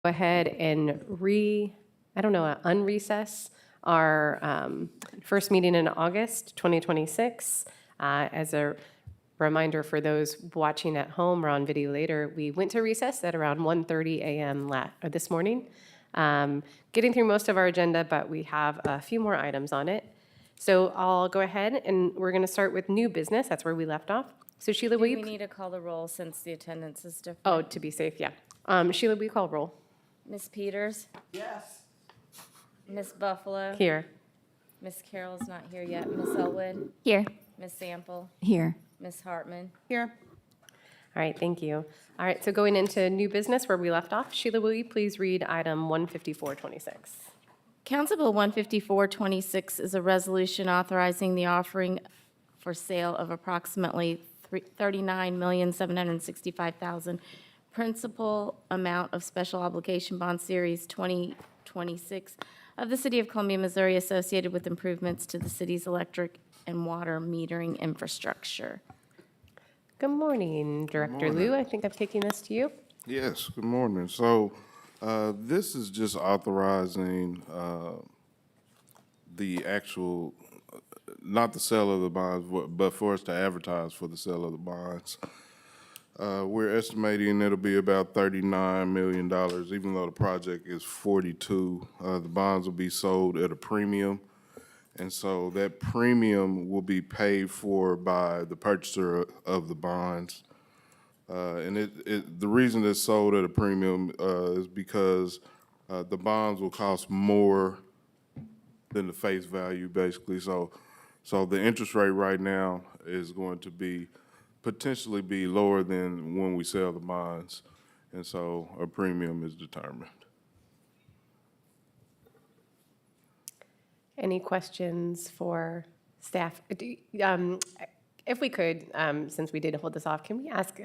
Go ahead and unrecess our first meeting in August 2026. As a reminder for those watching at home or on video later, we went to recess at around 1:30 a.m. This morning. Getting through most of our agenda, but we have a few more items on it. So I'll go ahead and we're going to start with new business. That's where we left off. So Sheila, Do will we you? need to call the roll since the attendance is different? Oh, to be safe, yeah. Sheila, will you call roll? Ms. Peters? Yes. Ms. Buffalo? Here. Ms. Carroll's not here yet. Ms. Elwood? Here. Ms. Sample? Here. Ms. Hartman? Here. All right, thank you. All right, so going into new business where we left off, Sheila, will you please read item 15426? Council Bill 15426 is a resolution authorizing the offering for sale of approximately $39,765,000 principal amount of special obligation bond series 2026 of the City of Columbia, Missouri, associated with improvements to the city's electric and water metering infrastructure. Good morning, Director Liu. I think I'm kicking this to you. Yes, good morning. So this is just authorizing the actual, not the sale of the bonds, but for us to advertise for the sale of the bonds. We're estimating it'll be about $39 million, even though the project is 42. The bonds will be sold at a premium. And so that premium will be paid for by the purchaser of the bonds. And the reason it's sold at a premium is because the bonds will cost more than the face value, basically. So the interest rate right now is going to potentially be lower than when we sell the bonds. And so a premium is determined. Any questions for staff? If we could, since we did hold this off, can we ask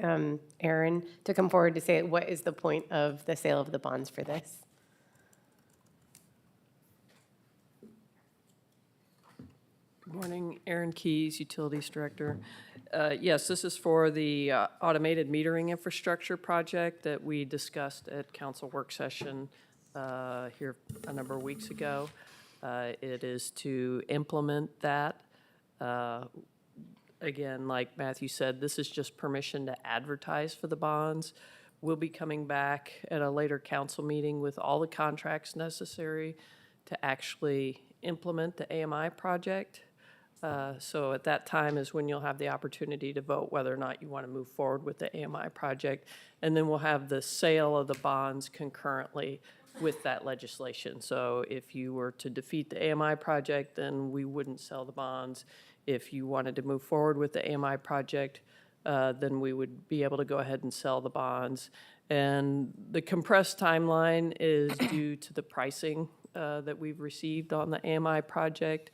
Aaron to come forward to say what is the point of the sale of the bonds for this? Good morning, Aaron Keys, Utilities Director. Yes, this is for the automated metering infrastructure project that we discussed at council work session here a number of weeks ago. It is to implement that. Again, like Matthew said, this is just permission to advertise for the bonds. We'll be coming back at a later council meeting with all the contracts necessary to actually implement the AMI project. So at that time is when you'll have the opportunity to vote whether or not you want to move forward with the AMI project. And then we'll have the sale of the bonds concurrently with that legislation. So if you were to defeat the AMI project, then we wouldn't sell the bonds. If you wanted to move forward with the AMI project, then we would be able to go ahead and sell the bonds. And the compressed timeline is due to the pricing that we've received on the AMI project.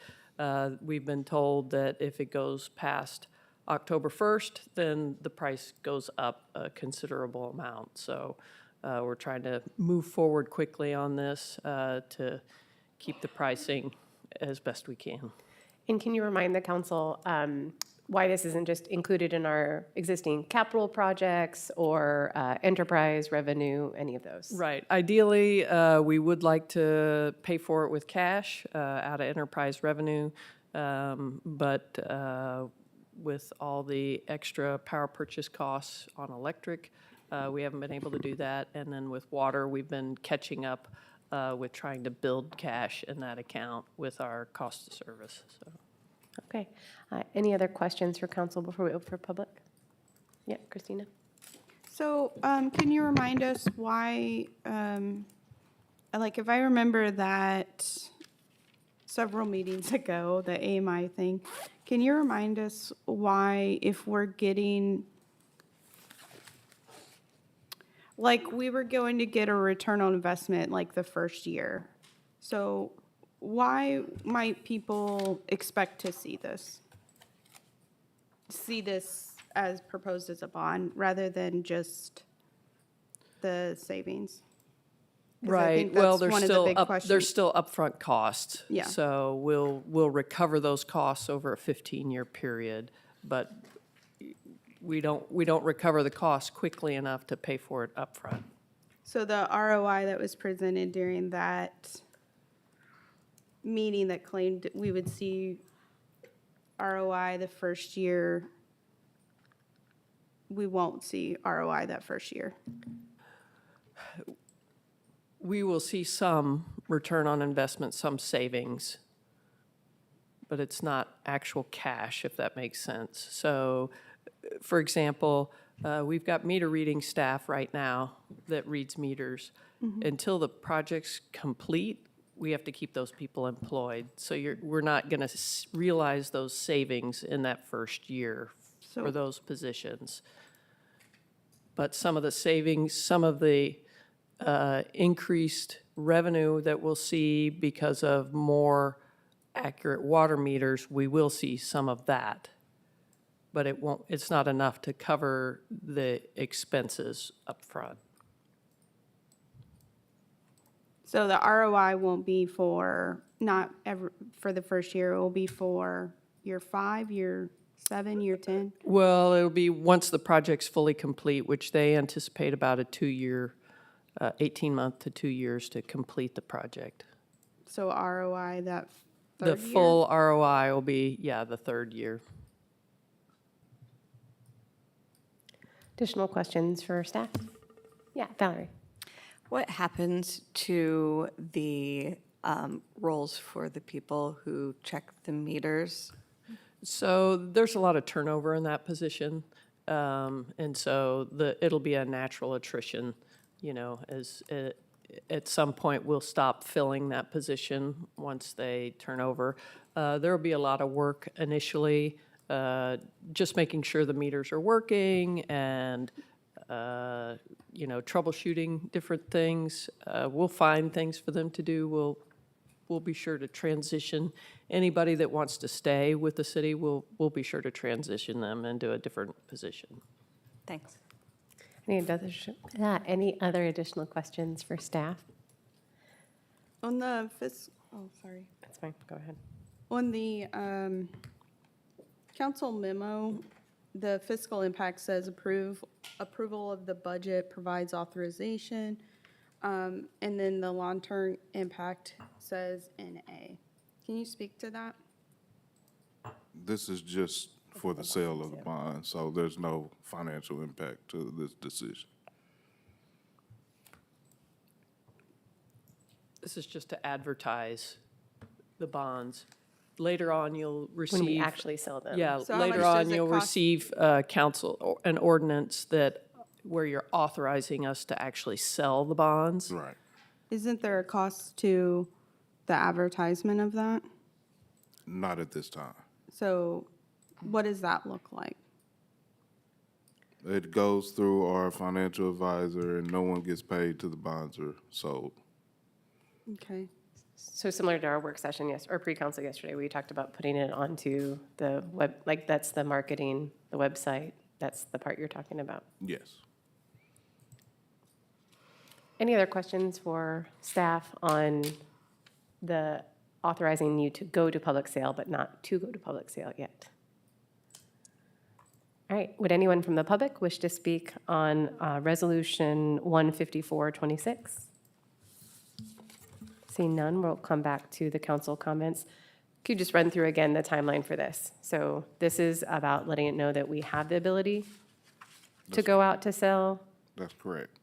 We've been told that if it goes past October 1st, then the price goes up a considerable amount. So we're trying to move forward quickly on this to keep the pricing as best we can. And can you remind the council why this isn't just included in our existing capital projects or enterprise revenue, any of those? Right. Ideally, we would like to pay for it with cash out of enterprise revenue, but with all the extra power purchase costs on electric, we haven't been able to do that. And then with water, we've been catching up with trying to build cash in that account with our cost of service. So. Okay. Any other questions for council before we open for public? Yeah, Christina? So, can you remind us why, if I remember that several meetings ago, the AMI thing, can you remind us why if we're getting, we were going to get a return on investment the first year. So why might people expect to see this as proposed as a bond rather than just the savings? 'Cause I Right. think Well, that's one of the big questions. there's still upfront costs. Yeah. So we'll recover those costs over a 15-year period, but we don't recover the cost quickly enough to pay for it upfront. So the ROI that was presented during that meeting that claimed we would see ROI the first year, we won't see ROI that first year. We will see some return on investment, some savings, but it's not actual cash, if that makes sense. So, for example, we've got meter reading staff right now that reads meters. Until the project's complete, we have to keep those people employed. So we're not going to realize those savings in that first year for So- those positions. But some of the savings, some of the increased revenue that we'll see because of more accurate water meters, we will see some of that. But it won't, it's not enough to cover the expenses up front. So the ROI won't be for, not ever, for the first year, it will be for year 5, year 7, year 10? Well, it'll be once the project's fully complete, which they anticipate about a 2-year, 18-month to 2 years to complete the project. So ROI that The third year? full ROI will be, the third year. Additional questions for staff? Yeah, Valerie. What happens to the roles for the people who check the meters? So there's a lot of turnover in that position. And so it'll be a natural attrition, as at some point we'll stop filling that position once they turn over. There'll be a lot of work initially, just making sure the meters are working and, troubleshooting different things. We'll find things for them to do. We'll be sure to transition. Anybody that wants to stay with the city, we'll be sure to transition them into a different position. Thanks. Any other additional questions for staff? On the sorry. That's fine, go ahead. On the council memo, the fiscal impact says approval of the budget provides authorization. And then the long-term impact says NA. Can you speak to that? This is just for the sale of the bond, so there's no financial impact to this decision. This is just to advertise the bonds. Later on, you'll receive. When we actually sell them. Yeah, So how later much on, does it you'll cost? receive an ordinance where you're authorizing us to actually sell the bonds. Right. Isn't there a cost to the advertisement of that? Not at this time. So what does that look like? It goes through our financial advisor, and no one gets paid till the bonds are sold. Okay. So similar to our work session, or pre-council yesterday, we talked about putting it onto the web, like that's the marketing, the website. That's the part you're talking about. Yes. Any other questions for staff on the authorizing you to go to public sale, but not to go to public sale yet? All right, would anyone from the public wish to speak on Resolution 15426? Seeing none, we'll come back to the council comments. Could you just run through again the timeline for this? So this is about letting it know that we have the ability to go out to sell, That's correct.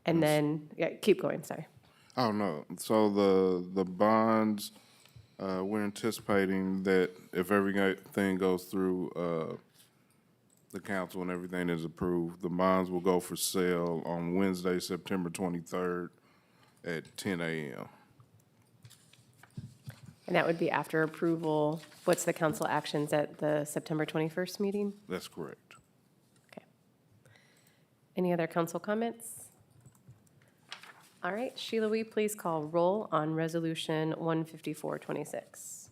and then, keep going, sorry. Oh, no. So the bonds, we're anticipating that if everything goes through the council and everything is approved, the bonds will go for sale on Wednesday, September 23rd at 10 a.m. And that would be after approval. What's the council actions at the September 21st meeting? That's correct. Okay. Any other council comments? All right, Sheila, will you please call roll on Resolution 15426?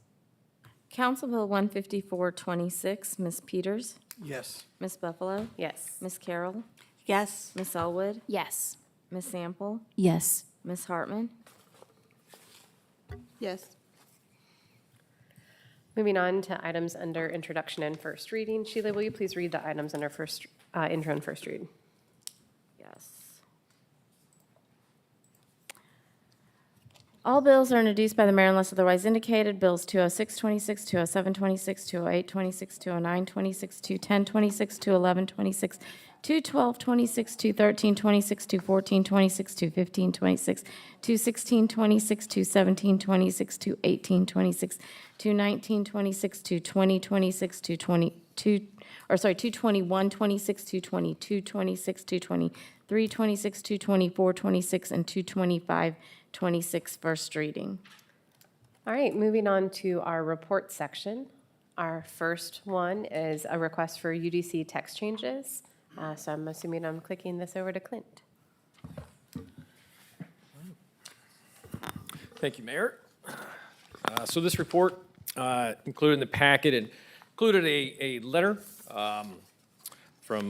Council Bill 15426, Ms. Peters, Yes. Ms. Buffalo, Yes. Ms. Carroll, Yes. Ms. Elwood, Yes. Ms. Sample, Yes. Ms. Hartman. Yes. Moving on to items under introduction and first reading. Sheila, will you please read the items under intro and first read? Yes. All bills are introduced by the mayor unless otherwise indicated. Bills 20626, 20726, 20826, 20926, 21026, 21126, 21226, 21326, 21426, 21526, 21626, 21726, 21826, 21926, 22026, 22126, 22226, 22326, 22426, and 22526, first reading. All right, moving on to our report section. Our first one is a request for UDC text changes. So I'm assuming I'm clicking this over to Clint. Thank you, Mayor. So this report included in the packet, it included a letter from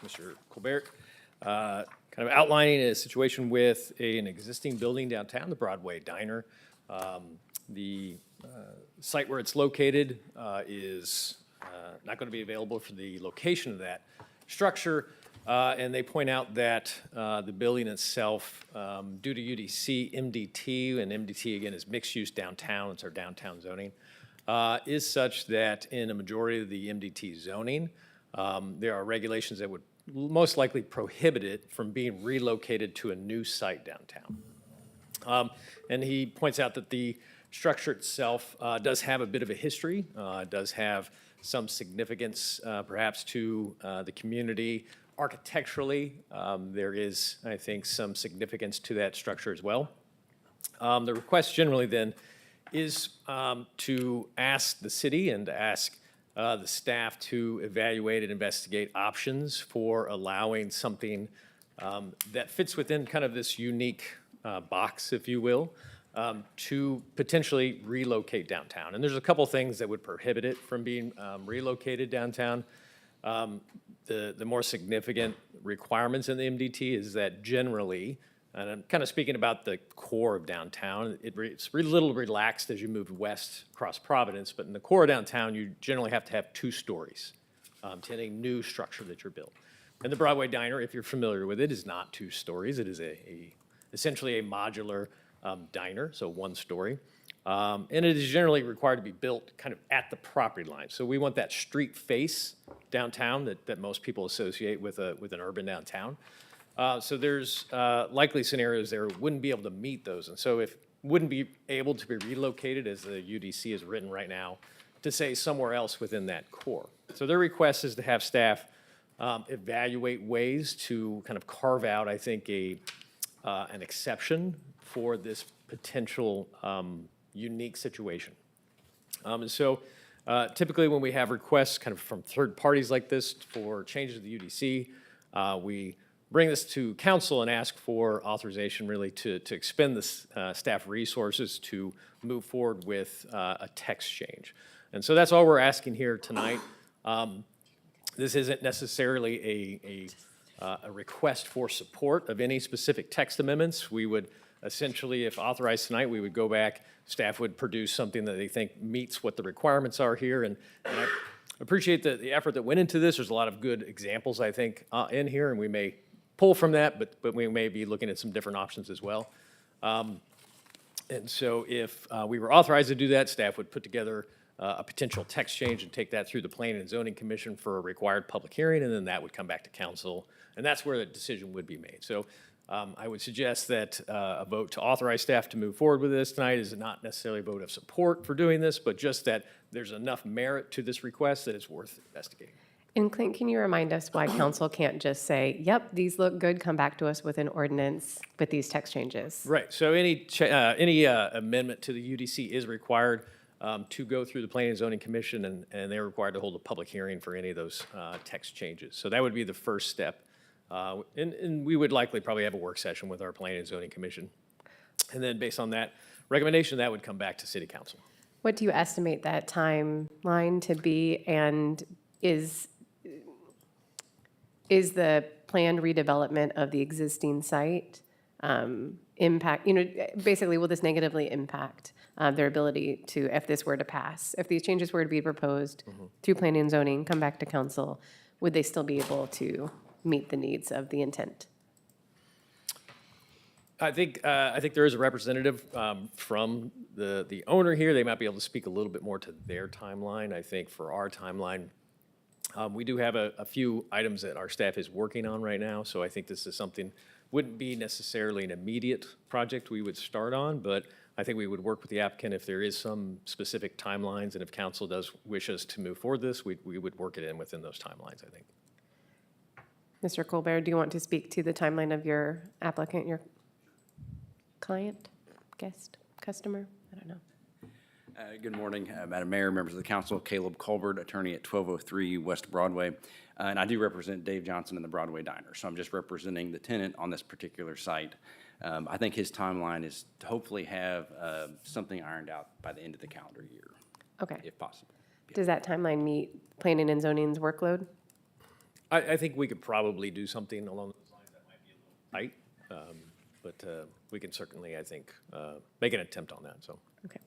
Mr. Colbert, kind of outlining a situation with an existing building downtown, the Broadway Diner. The site where it's located is not going to be available for the location of that structure. And they point out that the building itself, due to UDC, MDT, and MDT again is mixed-use downtown, it's our downtown zoning, is such that in a majority of the MDT zoning, there are regulations that would most likely prohibit it from being relocated to a new site downtown. And he points out that the structure itself does have a bit of a history, does have some significance perhaps to the community. Architecturally, there is, I think, some significance to that structure as well. The request generally then is to ask the city and to ask the staff to evaluate and investigate options for allowing something that fits within kind of this unique box, if you will, to potentially relocate downtown. And there's a couple things that would prohibit it from being relocated downtown. The more significant requirements in the MDT is that generally, and I'm kind of speaking about the core of downtown, it's a little relaxed as you move west across Providence, but in the core of downtown, you generally have to have 2 stories to any new structure that you're built. And the Broadway Diner, if you're familiar with it, is not 2 stories. It is essentially a modular diner, so 1 story. And it is generally required to be built kind of at the property line. So we want that street face downtown that most people associate with an urban downtown. So there's likely scenarios there wouldn't be able to meet those. And so if wouldn't be able to be relocated as the UDC is written right now to say somewhere else within that core. So their request is to have staff evaluate ways to kind of carve out, I think, an exception for this potential unique situation. And so typically when we have requests kind of from third parties like this for changes to the UDC, we bring this to council and ask for authorization really to expend the staff resources to move forward with a text change. And so that's all we're asking here tonight. This isn't necessarily a request for support of any specific text amendments. We would essentially, if authorized tonight, we would go back, staff would produce something that they think meets what the requirements are here. And I appreciate the effort that went into this. There's a lot of good examples, I think, in here, and we may pull from that, but we may be looking at some different options as well. And so if we were authorized to do that, staff would put together a potential text change and take that through the Planning and Zoning Commission for a required public hearing, and then that would come back to council, and that's where the decision would be made. So I would suggest that a vote to authorize staff to move forward with this tonight is not necessarily a vote of support for doing this, but just that there's enough merit to this request that it's worth investigating. And Clint, can you remind us why council can't just say, yep, these look good, come back to us with an ordinance with these text changes? Right, so any amendment to the UDC is required to go through the Planning and Zoning Commission, and they're required to hold a public hearing for any of those text changes. So that would be the first step. And we would likely probably have a work session with our Planning and Zoning Commission. And then based on that recommendation, that would come back to City Council. What do you estimate that timeline to be, and is the planned redevelopment of the existing site impact, basically, will this negatively impact their ability to, if this were to pass, if these changes were to be proposed through planning and zoning, come back to council, would they still be able to meet the needs of the intent? I think there is a representative from the owner here. They might be able to speak a little bit more to their timeline. I think for our timeline, we do have a few items that our staff is working on right now, so I think this is something, wouldn't be necessarily an immediate project we would start on, but I think we would work with the applicant if there is some specific timelines, and if council does wish us to move forward this, we would work it in within those timelines, I think. Mr. Colbert, do you want to speak to the timeline of your applicant, your client, guest, customer? I don't know. Good morning, Madam Mayor, members of the council. Caleb Colbert, attorney at 1203 West Broadway. And I do represent Dave Johnson and the Broadway Diner, so I'm just representing the tenant on this particular site. I think his timeline is to hopefully have something ironed out by the end of the calendar year, Okay. if possible. Does that timeline meet planning and zoning's workload? I think we could probably do something along those lines that might be a little tight, but we can certainly, I think, make an attempt on that, so. Okay.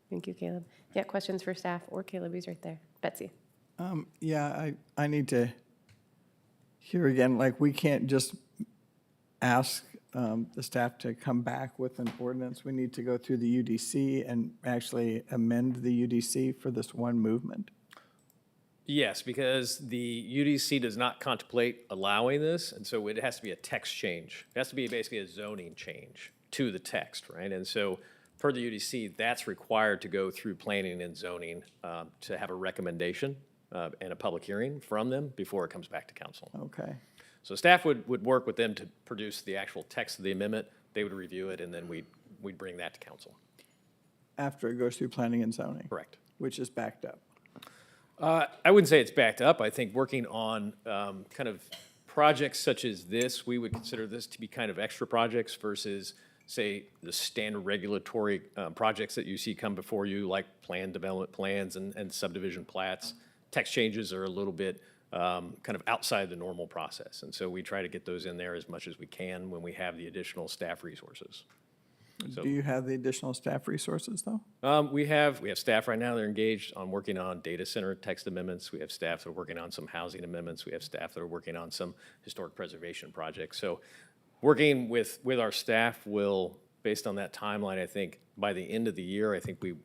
Thank you, Caleb. Yeah, questions for staff or Caleb, who's right there? Betsy? Yeah, I need to hear again, like, we can't just ask the staff to come back with an ordinance. We need to go through the UDC and actually amend the UDC for this one movement. Yes, because the UDC does not contemplate allowing this, and so it has to be a text change. It has to be basically a zoning change to the text, right? And so per the UDC, that's required to go through planning and zoning to have a recommendation and a public hearing from them before it comes back to council. Okay. So staff would work with them to produce the actual text of the amendment. They would review it, and then we'd bring that to council. After it goes through planning and zoning. Correct. Which is backed up. I wouldn't say it's backed up. I think working on kind of projects such as this, we would consider this to be kind of extra projects versus, say, the standard regulatory projects that you see come before you, like plan development plans and subdivision plats. Text changes are a little bit kind of outside the normal process. And so we try to get those in there as much as we can when we have the additional staff resources. So- Do you have the additional staff resources, though? We have staff right now that are engaged on working on data center text amendments. We have staff that are working on some housing amendments. We have staff that are working on some historic preservation projects. So working with our staff will, based on that timeline, I think by the end of the year, I think we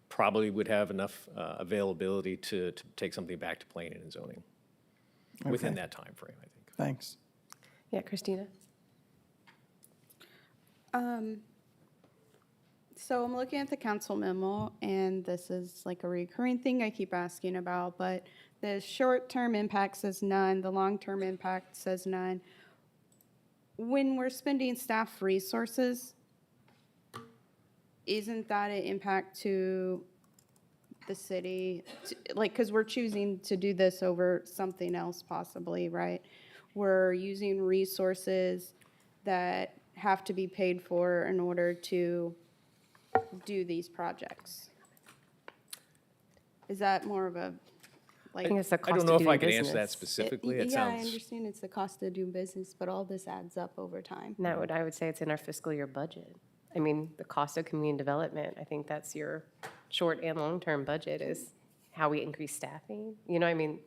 probably would have enough availability to take something back to planning and zoning within Okay. that time frame, I think. Thanks. Yeah, Christina? So I'm looking at the council memo, and this is like a recurring thing I keep asking about, but the short-term impact says none, the long-term impact says none. When we're spending staff resources, isn't that an impact to the city? Like, because we're choosing to do this over something else possibly, right? We're using resources that have to be paid for in order to do these projects. Is that more of a, I like? think it's the I cost don't of know if doing I can answer that business. specifically. It Yeah, I sounds, understand it's the cost of doing business, but all this adds up over time. No, I would say it's in our fiscal year budget. I mean, the cost of community development, I think that's your short and long-term budget is how we increase staffing. You know, I mean,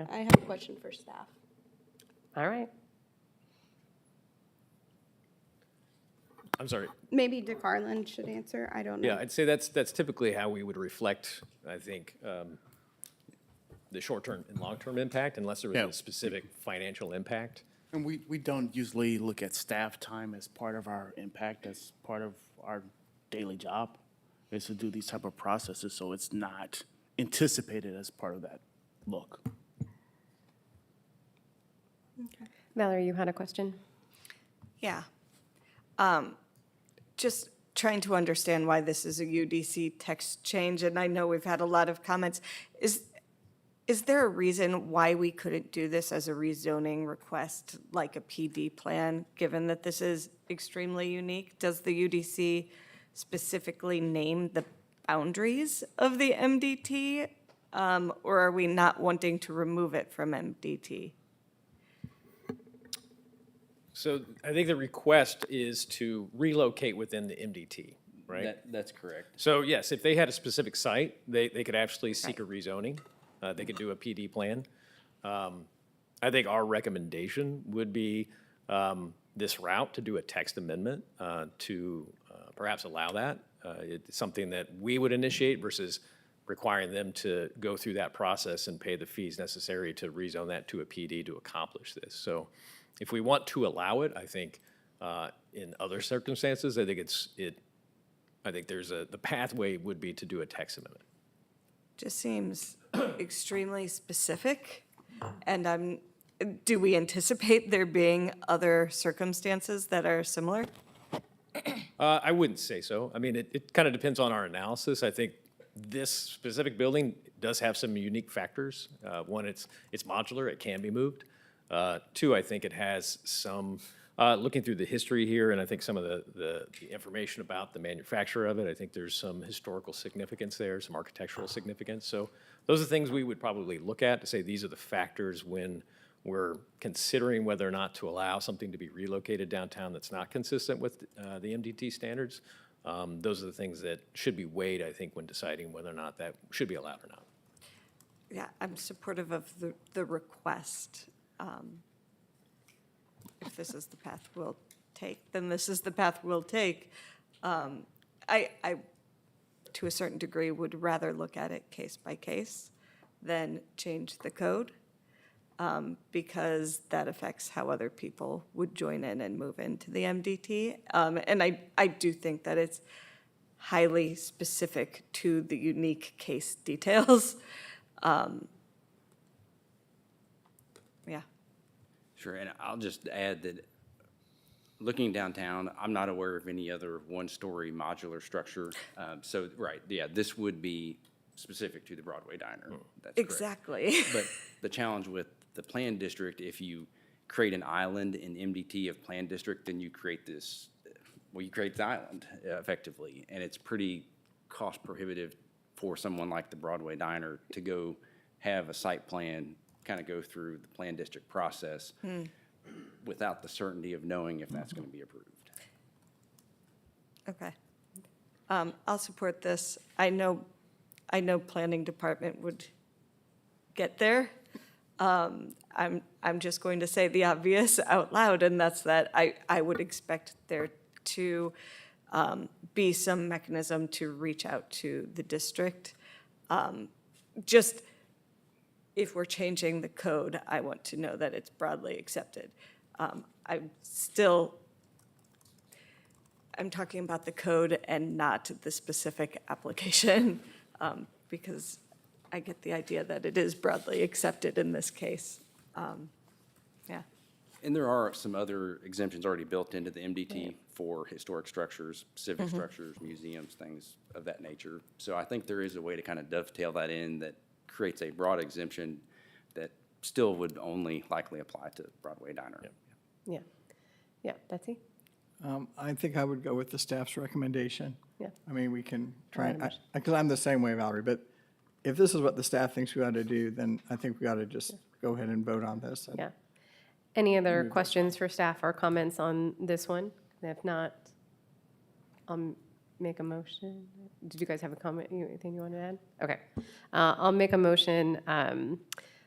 I have a question for staff. all right. I'm sorry. Maybe DeCarlin should answer, I don't know. Yeah, I'd say that's typically how we would reflect, I think, the short-term and long-term impact, unless there was Yeah. a specific financial impact. And we don't usually look at staff time as part of our impact, as part of our daily job, is to do these type of processes, so it's not anticipated as part of that look. Valerie, you had a question? Yeah. Just trying to understand why this is a UDC text change, and I know we've had a lot of comments. Is there a reason why we couldn't do this as a rezoning request, like a PD plan, given that this is extremely unique? Does the UDC specifically name the boundaries of the MDT, or are we not wanting to remove it from MDT? So I think the request is to relocate within the MDT, right? That's correct. So yes, if they had a specific site, they could actually seek a rezoning. They could do a PD plan. I think our recommendation would be this route to do a text amendment to perhaps allow that. It's something that we would initiate versus requiring them to go through that process and pay the fees necessary to rezone that to a PD to accomplish this. So if we want to allow it, I think in other circumstances, I think the pathway would be to do a text amendment. Just seems extremely specific, and do we anticipate there being other circumstances that are similar? I wouldn't say so. I mean, it kind of depends on our analysis. I think this specific building does have some unique factors. One, it's modular, it can be moved. Two, I think it has some, looking through the history here, and I think some of the information about the manufacturer of it, I think there's some historical significance there, some architectural significance. So those are things we would probably look at to say these are the factors when we're considering whether or not to allow something to be relocated downtown that's not consistent with the MDT standards. Those are the things that should be weighed, I think, when deciding whether or not that should be allowed or not. Yeah, I'm supportive of the request. If this is the path we'll take, then this is the path we'll take. I, to a certain degree, would rather look at it case by case than change the code, because that affects how other people would join in and move into the MDT. And I do think that it's highly specific to the unique case details. Yeah. Sure, and I'll just add that, looking downtown, I'm not aware of any other one-story modular structure. So, right, yeah, this would be specific to the Broadway Diner. That's correct. Exactly. But the challenge with the Plan District, if you create an island in MDT of Plan District, then you create this, well, you create the island effectively. And it's pretty cost prohibitive for someone like the Broadway Diner to go have a site plan, kind of go through the Plan District process without the certainty of knowing if that's going to be approved. Okay. I'll support this. I know Planning Department would get there. I'm just going to say the obvious out loud, and that's that I would expect there to be some mechanism to reach out to the district. Just if we're changing the code, I want to know that it's broadly accepted. I'm talking about the code and not the specific application, because I get the idea that it is broadly accepted in this case. Yeah. And there are some other exemptions already built into the MDT for historic structures, civic structures, museums, things of that nature. So I think there is a way to kind of dovetail that in that creates a broad exemption that still would only likely apply to Broadway Diner. Yeah. Yeah, Betsy? I think I would go with the staff's recommendation. Yeah. I mean, we can try, because I'm the same way, Valerie, but if this is what the staff thinks we ought to do, then I think we ought to just go ahead and vote on this. Yeah. Any other questions for staff or comments on this one? If not, I'll make a motion. Did you guys have a comment, anything you want to add? Okay. I'll make a motion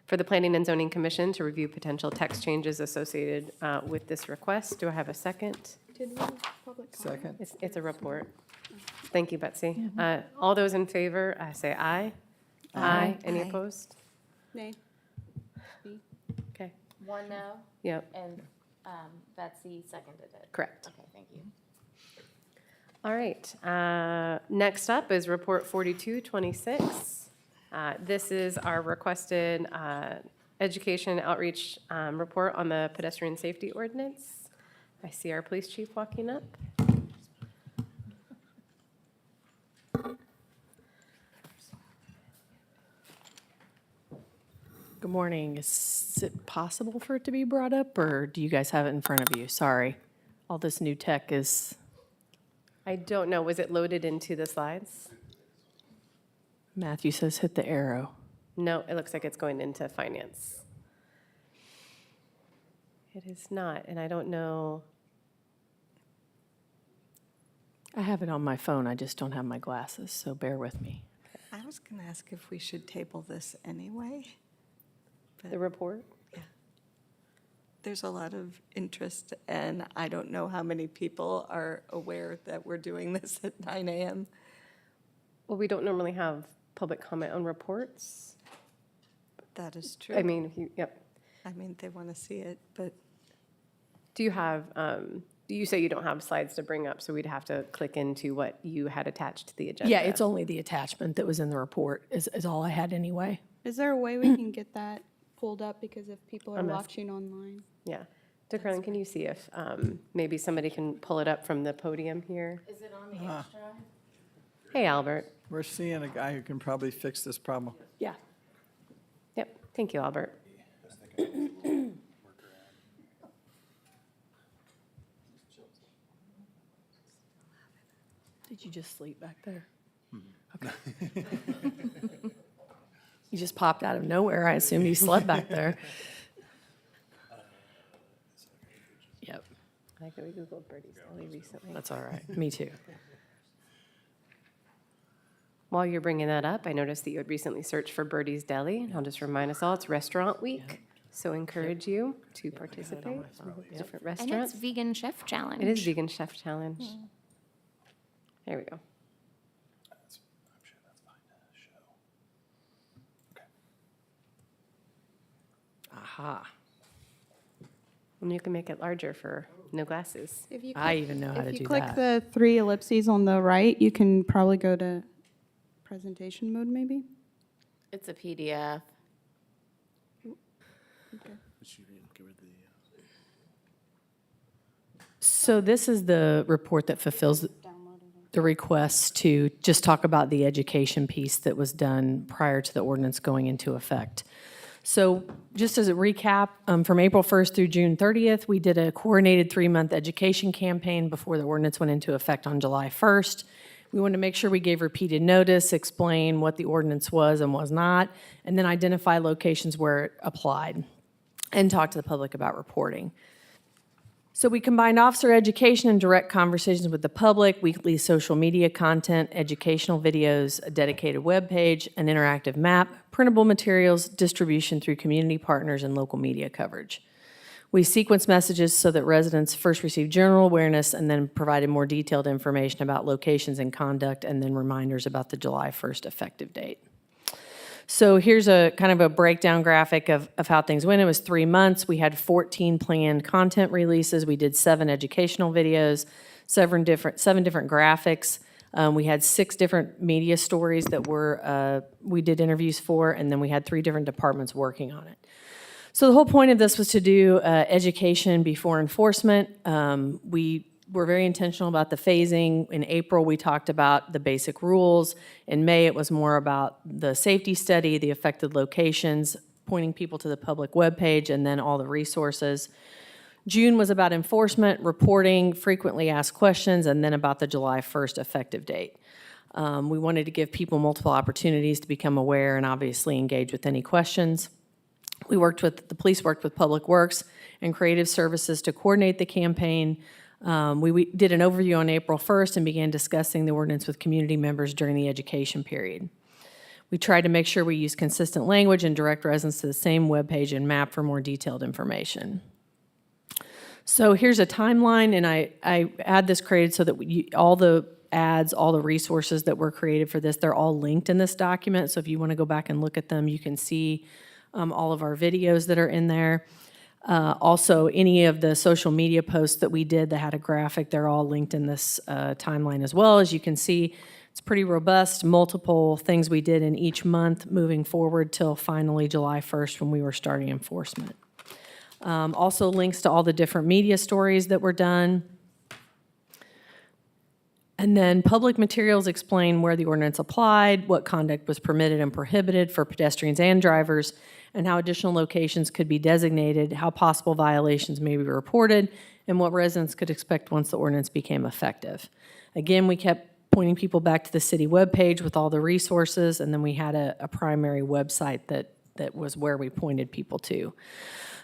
for the Planning and Zoning Commission to review potential text changes associated with this request. Do I have a second? Did we have public comment? Second? It's a report. Thank you, Betsy. All those in favor, say aye. Aye. Any Aye. opposed? Nay. Okay. One no, Yep, and Betsy seconded it. correct. Okay, thank you. All right. Next up is Report 4226. This is our requested education outreach report on the pedestrian safety ordinance. I see our police chief walking up. Good morning. Is it possible for it to be brought up, or do you guys have it in front of you? Sorry. All this new tech is, I don't know, was it loaded into the slides? Matthew says hit the arrow. No, it looks like it's going into finance. It is not, and I don't know. I have it on my phone, I just don't have my glasses, so bear with me. I was going to ask if we should table this anyway. The report? Yeah. there's a lot of interest, and I don't know how many people are aware that we're doing this at 9 a.m. Well, we don't normally have public comment on reports. That is true. I mean, yep. I mean, they want to see it, but Do you have, you say you don't have slides to bring up, so we'd have to click into what you had attached to the agenda? Yeah, it's only the attachment that was in the report is all I had anyway. Is there a way we can get that pulled up, because if people are I'm watching online? Yeah. Carlin, can you see if maybe somebody can pull it up from the podium here? Is it on the extra? Hey, Albert. We're seeing a guy who can probably fix this problem. Yeah. Yep, thank you, Albert. Did you just sleep back there? Okay. You just popped out of nowhere. I assumed you slept back there. Yep, I think we Googled Birdie's Deli recently. that's all right. Me too. While you're bringing that up, I noticed that you had recently searched for Birdie's Deli. I'll just remind us all, it's Restaurant Week, so encourage you to participate in different And restaurants. it's Vegan Chef Challenge. It is Vegan Chef Challenge. There we go. Aha. And you can make it larger for no glasses. If you I even know how to If you do click that. the 3 ellipses on the right, you can probably go to presentation mode, maybe? It's a PDF. So this is the report that fulfills the request to just talk about the education piece that was done prior to the ordinance going into effect. So just as a recap, from April 1st through June 30th, we did a coordinated 3-month education campaign before the ordinance went into effect on July 1st. We wanted to make sure we gave repeated notice, explain what the ordinance was and was not, and then identify locations where it applied, and talk to the public about reporting. So we combined officer education and direct conversations with the public, weekly social media content, educational videos, a dedicated web page, an interactive map, printable materials, distribution through community partners, and local media coverage. We sequenced messages so that residents first received general awareness and then provided more detailed information about locations and conduct, and then reminders about the July 1st effective date. So here's a kind of a breakdown graphic of how things went. It was 3 months. We had 14 planned content releases. We did 7 educational videos, 7 different graphics. We had 6 different media stories that we did interviews for, and then we had 3 different departments working on it. So the whole point of this was to do education before enforcement. We were very intentional about the phasing. In April, we talked about the basic rules. In May, it was more about the safety study, the affected locations, pointing people to the public webpage, and then all the resources. June was about enforcement, reporting, frequently asked questions, and then about the July 1st effective date. We wanted to give people multiple opportunities to become aware and obviously engage with any questions. The police worked with Public Works and Creative Services to coordinate the campaign. We did an overview on April 1st and began discussing the ordinance with community members during the education period. We tried to make sure we use consistent language and direct residents to the same webpage and map for more detailed information. So here's a timeline, and I had this created so that all the ads, all the resources that were created for this, they're all linked in this document. So if you want to go back and look at them, you can see all of our videos that are in there. Also, any of the social media posts that we did that had a graphic, they're all linked in this timeline as well. As you can see, it's pretty robust, multiple things we did in each month moving forward till finally July 1st when we were starting enforcement. Also links to all the different media stories that were done. And then public materials explain where the ordinance applied, what conduct was permitted and prohibited for pedestrians and drivers, and how additional locations could be designated, how possible violations may be reported, and what residents could expect once the ordinance became effective. Again, we kept pointing people back to the city webpage with all the resources, and then we had a primary website that was where we pointed people to.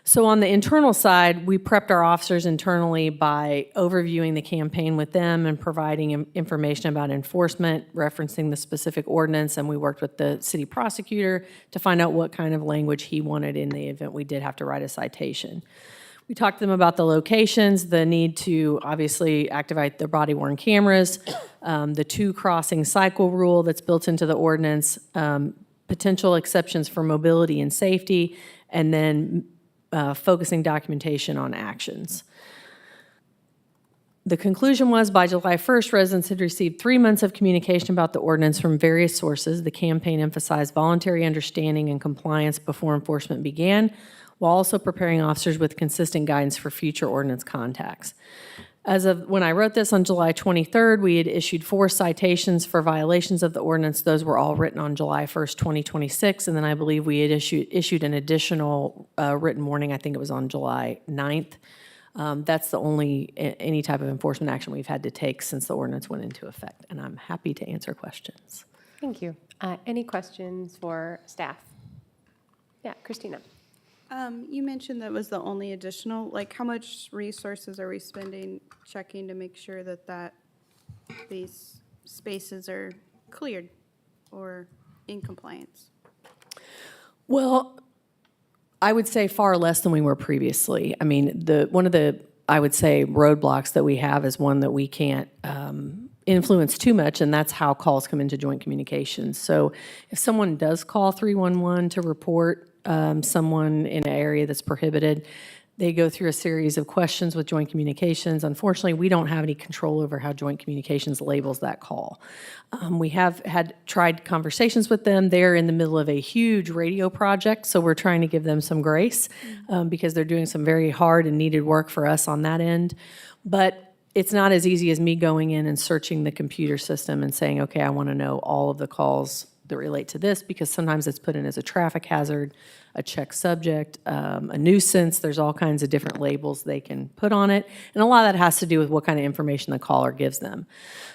So on the internal side, we prepped our officers internally by overviewing the campaign with them and providing information about enforcement, referencing the specific ordinance, and we worked with the city prosecutor to find out what kind of language he wanted in the event we did have to write a citation. We talked to them about the locations, the need to obviously activate the body-worn cameras, the two crossing cycle rule that's built into the ordinance, potential exceptions for mobility and safety, and then focusing documentation on actions. The conclusion was by July 1st, residents had received 3 months of communication about the ordinance from various sources. The campaign emphasized voluntary understanding and compliance before enforcement began, while also preparing officers with consistent guidance for future ordinance contacts. As of when I wrote this on July 23rd, we had issued 4 citations for violations of the ordinance. Those were all written on July 1st, 2026, and then I believe we had issued an additional written warning, I think it was on July 9th. That's the only any type of enforcement action we've had to take since the ordinance went into effect, and I'm happy to answer questions. Thank you. Any questions for staff? Yeah, Christina. You mentioned that was the only additional, like, how much resources are we spending checking to make sure that these spaces are cleared or in compliance? Well, I would say far less than we were previously. I mean, one of the, I would say, roadblocks that we have is one that we can't influence too much, and that's how calls come into joint communications. So if someone does call 311 to report someone in an area that's prohibited, they go through a series of questions with joint communications. Unfortunately, we don't have any control over how joint communications labels that call. We have tried conversations with them. They're in the middle of a huge radio project, so we're trying to give them some grace because they're doing some very hard and needed work for us on that end. But it's not as easy as me going in and searching the computer system and saying, okay, I want to know all of the calls that relate to this, because sometimes it's put in as a traffic hazard, a check subject, a nuisance. There's all kinds of different labels they can put on it. And a lot of that has to do with what kind of information the caller gives them.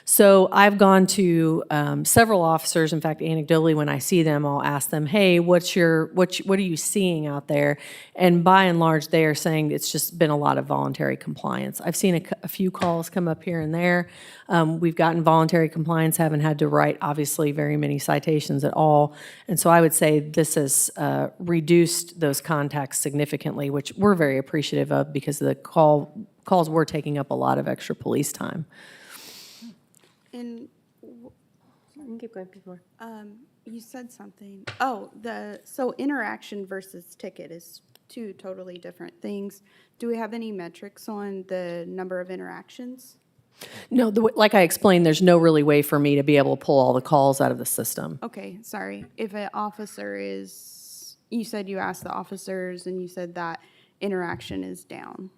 So I've gone to several officers. In fact, anecdotally, when I see them, I'll ask them, hey, what are you seeing out there? And by and large, they are saying it's just been a lot of voluntary compliance. I've seen a few calls come up here and there. We've gotten voluntary compliance, haven't had to write, obviously, very many citations at all. And so I would say this has reduced those contacts significantly, which we're very appreciative of because the calls were taking up a lot of extra police time. And You can keep going, people. you said something, so interaction versus ticket is two totally different things. Do we have any metrics on the number of interactions? No, like I explained, there's no really way for me to be able to pull all the calls out of the system. Okay, sorry. If an officer is, you said you asked the officers and you said that interaction is down.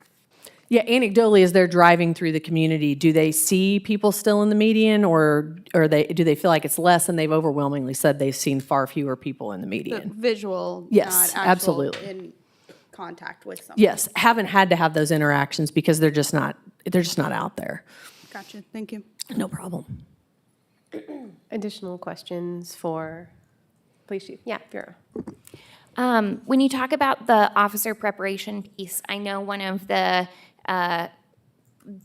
Yeah, anecdotally, as they're driving through the community, do they see people still in the median, or do they feel like it's less? And they've overwhelmingly said they've seen far fewer people in the The median. visual, Yes, not actual absolutely. in contact with someone. Yes, haven't had to have those interactions because they're just not out there. Gotcha, thank you. No problem. Additional questions for Police Chief? Yeah, Vera. When you talk about the officer preparation piece, I know one of the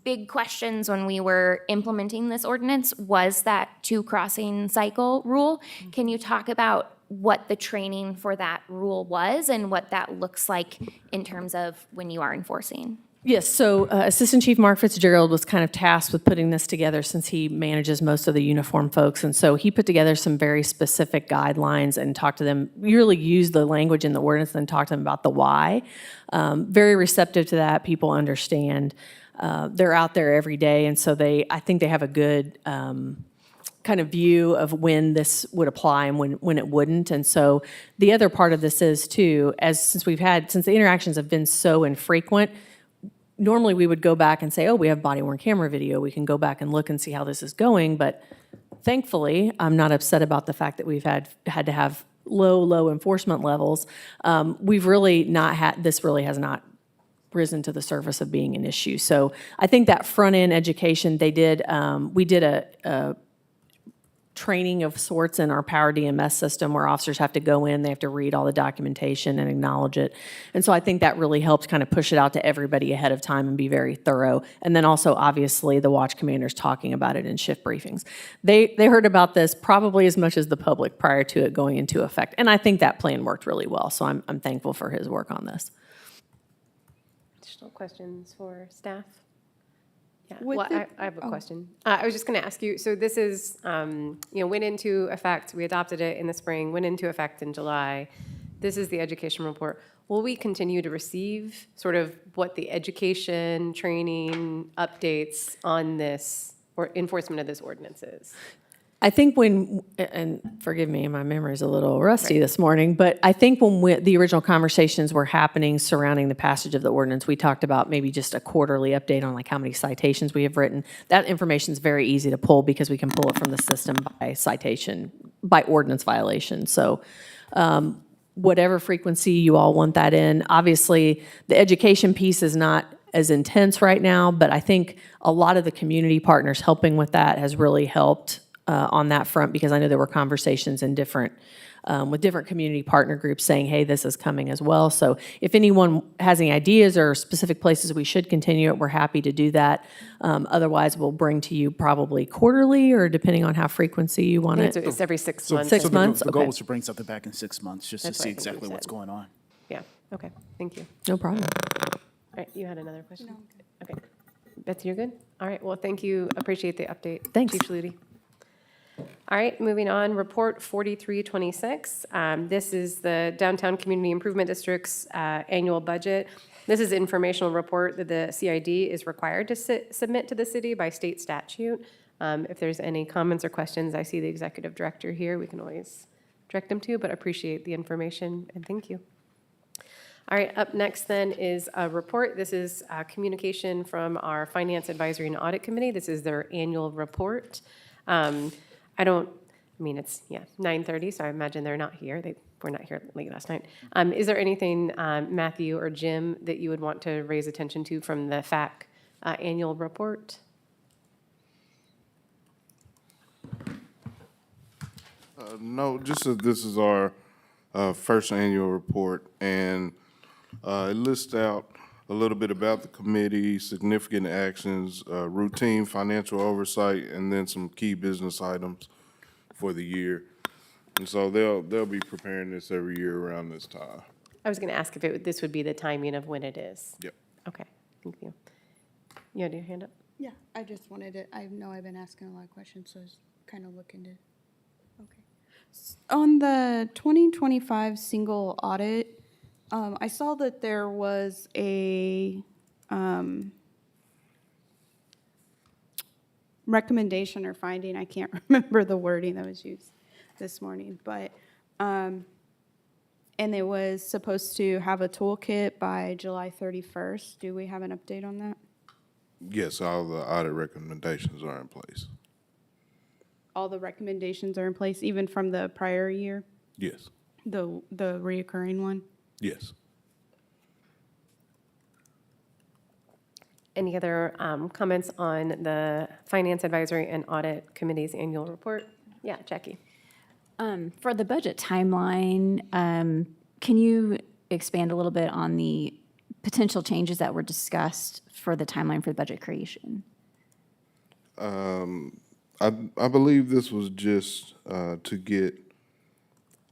big questions when we were implementing this ordinance was that two crossing cycle rule. Can you talk about what the training for that rule was and what that looks like in terms of when you are enforcing? Yes, so Assistant Chief Mark Fitzgerald was kind of tasked with putting this together since he manages most of the uniform folks. And so he put together some very specific guidelines and talked to them, really used the language in the ordinance and talked to them about the why. Very receptive to that. People understand. They're out there every day, and so I think they have a good kind of view of when this would apply and when it wouldn't. And so the other part of this is too, since the interactions have been so infrequent, normally we would go back and say, oh, we have body-worn camera video. We can go back and look and see how this is going. But thankfully, I'm not upset about the fact that we've had to have low enforcement levels. We've really not had, this really has not risen to the surface of being an issue. So I think that front-end education, we did a training of sorts in our Power DMS system where officers have to go in, they have to read all the documentation and acknowledge it. And so I think that really helped kind of push it out to everybody ahead of time and be very thorough. And then also, obviously, the watch commanders talking about it in shift briefings. They heard about this probably as much as the public prior to it going into effect. And I think that plan worked really well. So I'm thankful for his work on this. additional questions for staff? Yeah, With well, the- I have a question. I was just going to ask you, so this is, went into effect, we adopted it in the spring, went into effect in July. This is the education report. Will we continue to receive sort of what the education, training, updates on this, or enforcement of this ordinance is? I think when, and forgive me, my memory's a little rusty this morning, but I think when the original conversations were happening surrounding the passage of the ordinance, we talked about maybe just a quarterly update on like how many citations we have written. That information is very easy to pull because we can pull it from the system by citation, by ordinance violation. So whatever frequency you all want that in. Obviously, the education piece is not as intense right now, but I think a lot of the community partners helping with that has really helped on that front, because I know there were conversations in different, with different community partner groups saying, hey, this is coming as well. So if anyone has any ideas or specific places we should continue it, we're happy to do that. Otherwise, we'll bring to you probably quarterly, or depending on how frequency you want it. It's every 6 months. 6 So months? the goal Okay. was to bring something back in 6 months, just to That's what see I think you exactly what's said. going on. Yeah, okay, thank you. No problem. All right, you had another question? Okay. Betsy, you're good? All right, well, thank you, appreciate the update. Thanks. Chief Schluty. All right, moving on, Report 4326. This is the Downtown Community Improvement District's annual budget. This is an informational report that the CID is required to submit to the city by state statute. If there's any comments or questions, I see the executive director here, we can always direct them to, but appreciate the information, and thank you. All right, up next then is a report. This is communication from our Finance Advisory and Audit Committee. This is their annual report. It's 9:30, so I imagine they're not here. They were not here late last night. Is there anything, Matthew or Jim, that you would want to raise attention to from the FAC annual report? No, just that this is our first annual report, and it lists out a little bit about the committee, significant actions, routine financial oversight, and then some key business items for the year. And so they'll be preparing this every year around this time. I was going to ask if this would be the timing of when it is. Yep. Okay, thank you. You had your hand up? Yeah, I just wanted to, I know I've been asking a lot of questions, so I was kind of looking to, okay. On the 2025 single audit, I saw that there was a recommendation or finding, I can't remember the wording that was used this morning, but, and it was supposed to have a toolkit by July 31st. Do we have an update on that? Yes, all the audit recommendations are in place. All the recommendations are in place, even from the prior year, Yes, the reoccurring one? yes. Any other comments on the Finance Advisory and Audit Committee's annual report? Yeah, Jackie. For the budget timeline, can you expand a little bit on the potential changes that were discussed for the timeline for the budget creation? I believe this was just to get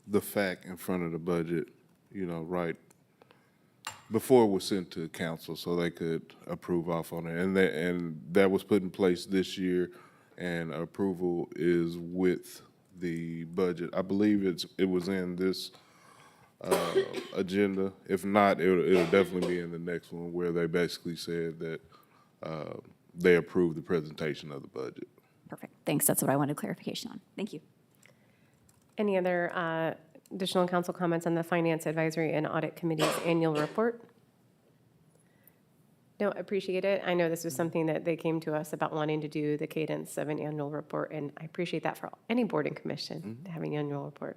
the fact in front of the budget, right before it was sent to council, so they could approve off on it. And that was put in place this year, and approval is with the budget. I believe it was in this agenda. If not, it'll definitely be in the next one, where they basically said that they approved the presentation of the budget. Perfect. Thanks. That's what I wanted clarification on. Thank you. Any other additional council comments on the Finance Advisory and Audit Committee's annual report? No, appreciate it. I know this was something that they came to us about wanting to do, the cadence of an annual report, and I appreciate that for any board and commission, having an annual report.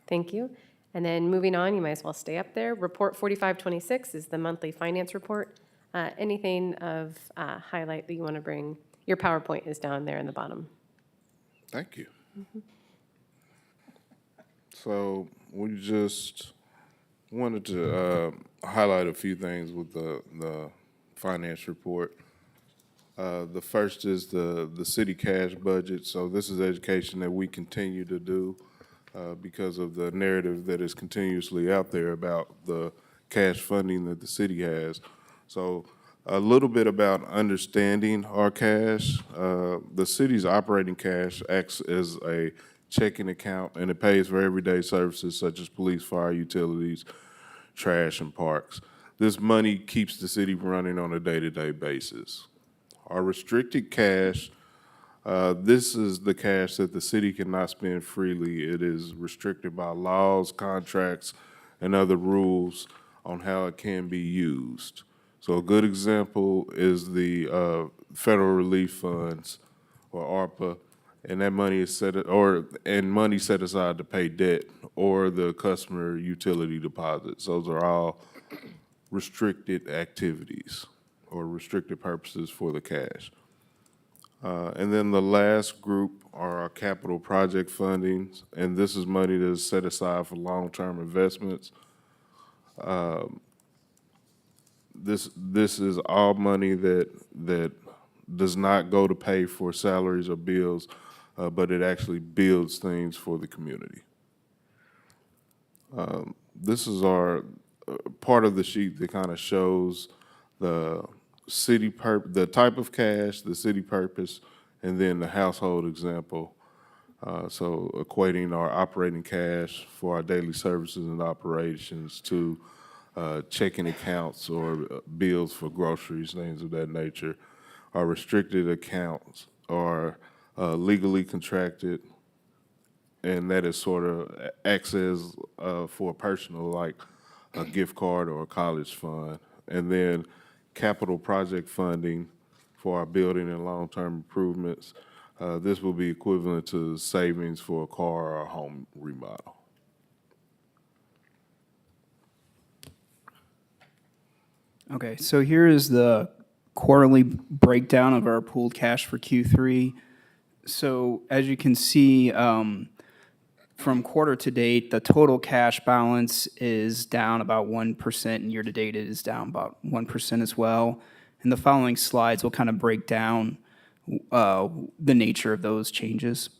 Thank you. And then moving on, you might as well stay up there. Report 4526 is the monthly finance report. Anything of highlight that you want to bring? Your PowerPoint is down there in the bottom. Thank you. So we just wanted to highlight a few things with the finance report. The first is the city cash budget. So this is education that we continue to do because of the narrative that is continuously out there about the cash funding that the city has. So a little bit about understanding our cash. The city's operating cash acts as a checking account, and it pays for everyday services such as police, fire, utilities, trash, and parks. This money keeps the city running on a day-to-day basis. Our restricted cash, this is the cash that the city cannot spend freely. It is restricted by laws, contracts, and other rules on how it can be used. So a good example is the federal relief funds, or ARPA, and that money is money set aside to pay debt or the customer utility deposits. Those are all restricted activities or restricted purposes for the cash. And then the last group are our capital project fundings, and this is money that is set aside for long-term investments. This is all money that does not go to pay for salaries or bills, but it actually builds things for the community. This is our part of the sheet that kind of shows the the type of cash, the city purpose, and then the household example. So equating our operating cash for our daily services and operations to checking accounts or bills for groceries, things of that nature. Our restricted accounts are legally contracted, and that is sort of access for a personal, like a gift card or a college fund. And then capital project funding for our building and long-term improvements. This will be equivalent to savings for a car or a home remodel. Okay, so here is the quarterly breakdown of our pooled cash for Q3. So as you can see, from quarter to date, the total cash balance is down about 1%, and year to date it is down about 1% as well. In the following slides, we'll kind of break down the nature of those changes.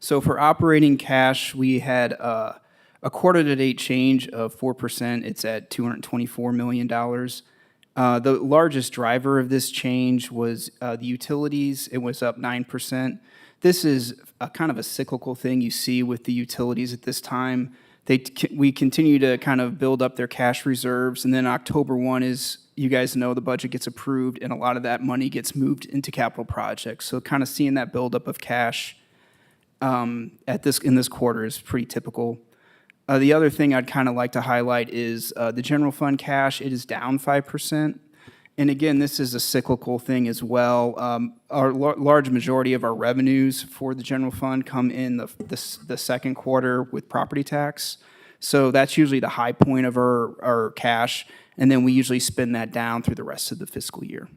So for operating cash, we had a quarter-to-date change of 4%. It's at $224 million. The largest driver of this change was the utilities. It was up 9%. This is a kind of a cyclical thing you see with the utilities at this time. We continue to kind of build up their cash reserves, and then October 1 is, you guys know, the budget gets approved, and a lot of that money gets moved into capital projects. So kind of seeing that buildup of cash in this quarter is pretty typical. The other thing I'd kind of like to highlight is the general fund cash. It is down 5%. And again, this is a cyclical thing as well. Our large majority of our revenues for the general fund come in the second quarter with property tax. So that's usually the high point of our cash, and then we usually spend that down through the rest of the fiscal year.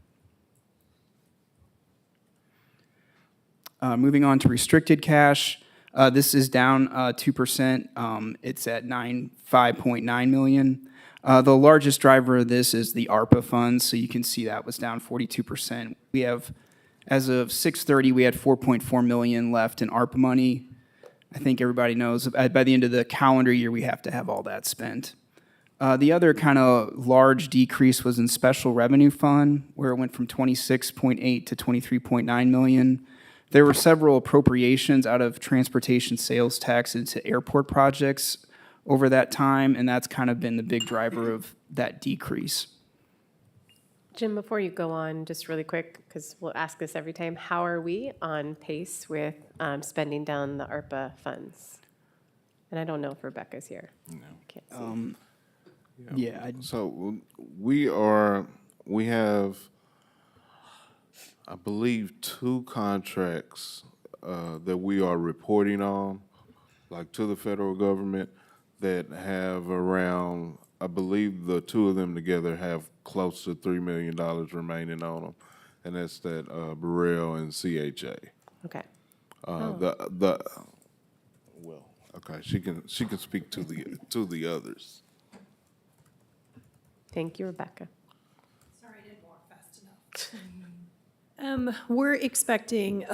Moving on to restricted cash. This is down 2%. It's at $5.9 million. The largest driver of this is the ARPA funds, so you can see that was down 42%. We have, as of 6/30, we had $4.4 million left in ARPA money. I think everybody knows by the end of the calendar year, we have to have all that spent. The other kind of large decrease was in special revenue fund, where it went from 26.8 to 23.9 million. There were several appropriations out of transportation sales tax into airport projects over that time, and that's kind of been the big driver of that decrease. Jim, before you go on, just really quick, because we'll ask this every time, how are we on pace with spending down the ARPA funds? And I don't know if Rebecca's here. No. Can't see. So we have, I believe, 2 contracts that we are reporting on, like to the federal government, that have around, I believe the 2 of them together have close to $3 million remaining on them, and that's that Burrell and CHA. Okay. She can speak to the others. Thank you, Rebecca. Sorry, I didn't walk fast enough. We're expecting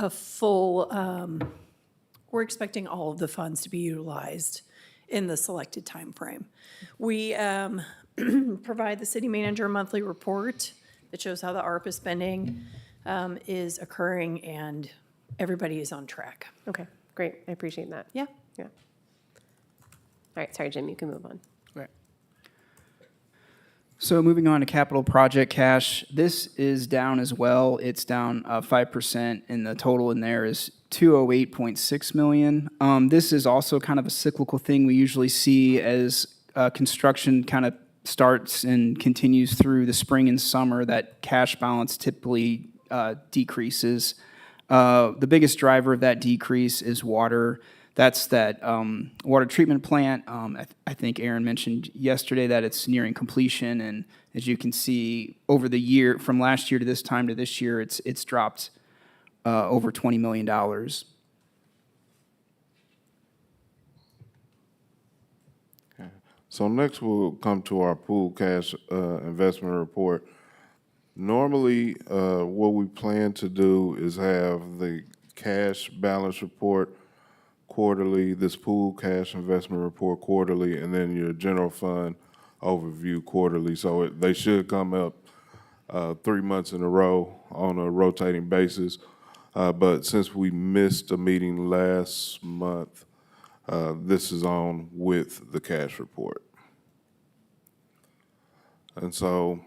we're expecting all of the funds to be utilized in the selected time frame. We provide the city manager a monthly report that shows how the ARPA spending is occurring and everybody is on track. Okay, great. I appreciate that. Yeah. Yeah. All right, sorry, Jim, you can move on. Right. So moving on to capital project cash, this is down as well. It's down 5%, and the total in there is 208.6 million. This is also kind of a cyclical thing we usually see as construction kind of starts and continues through the spring and summer. That cash balance typically decreases. The biggest driver of that decrease is water. That's that water treatment plant. I think Aaron mentioned yesterday that it's nearing completion, and as you can see, over the year, from last year to this time to this year, it's dropped over $20 million. So next we'll come to our pool cash investment report. Normally, what we plan to do is have the cash balance report quarterly, this pool cash investment report quarterly, and then your general fund overview quarterly. So they should come up 3 months in a row on a rotating basis. But since we missed a meeting last month, this is on with the cash report. And so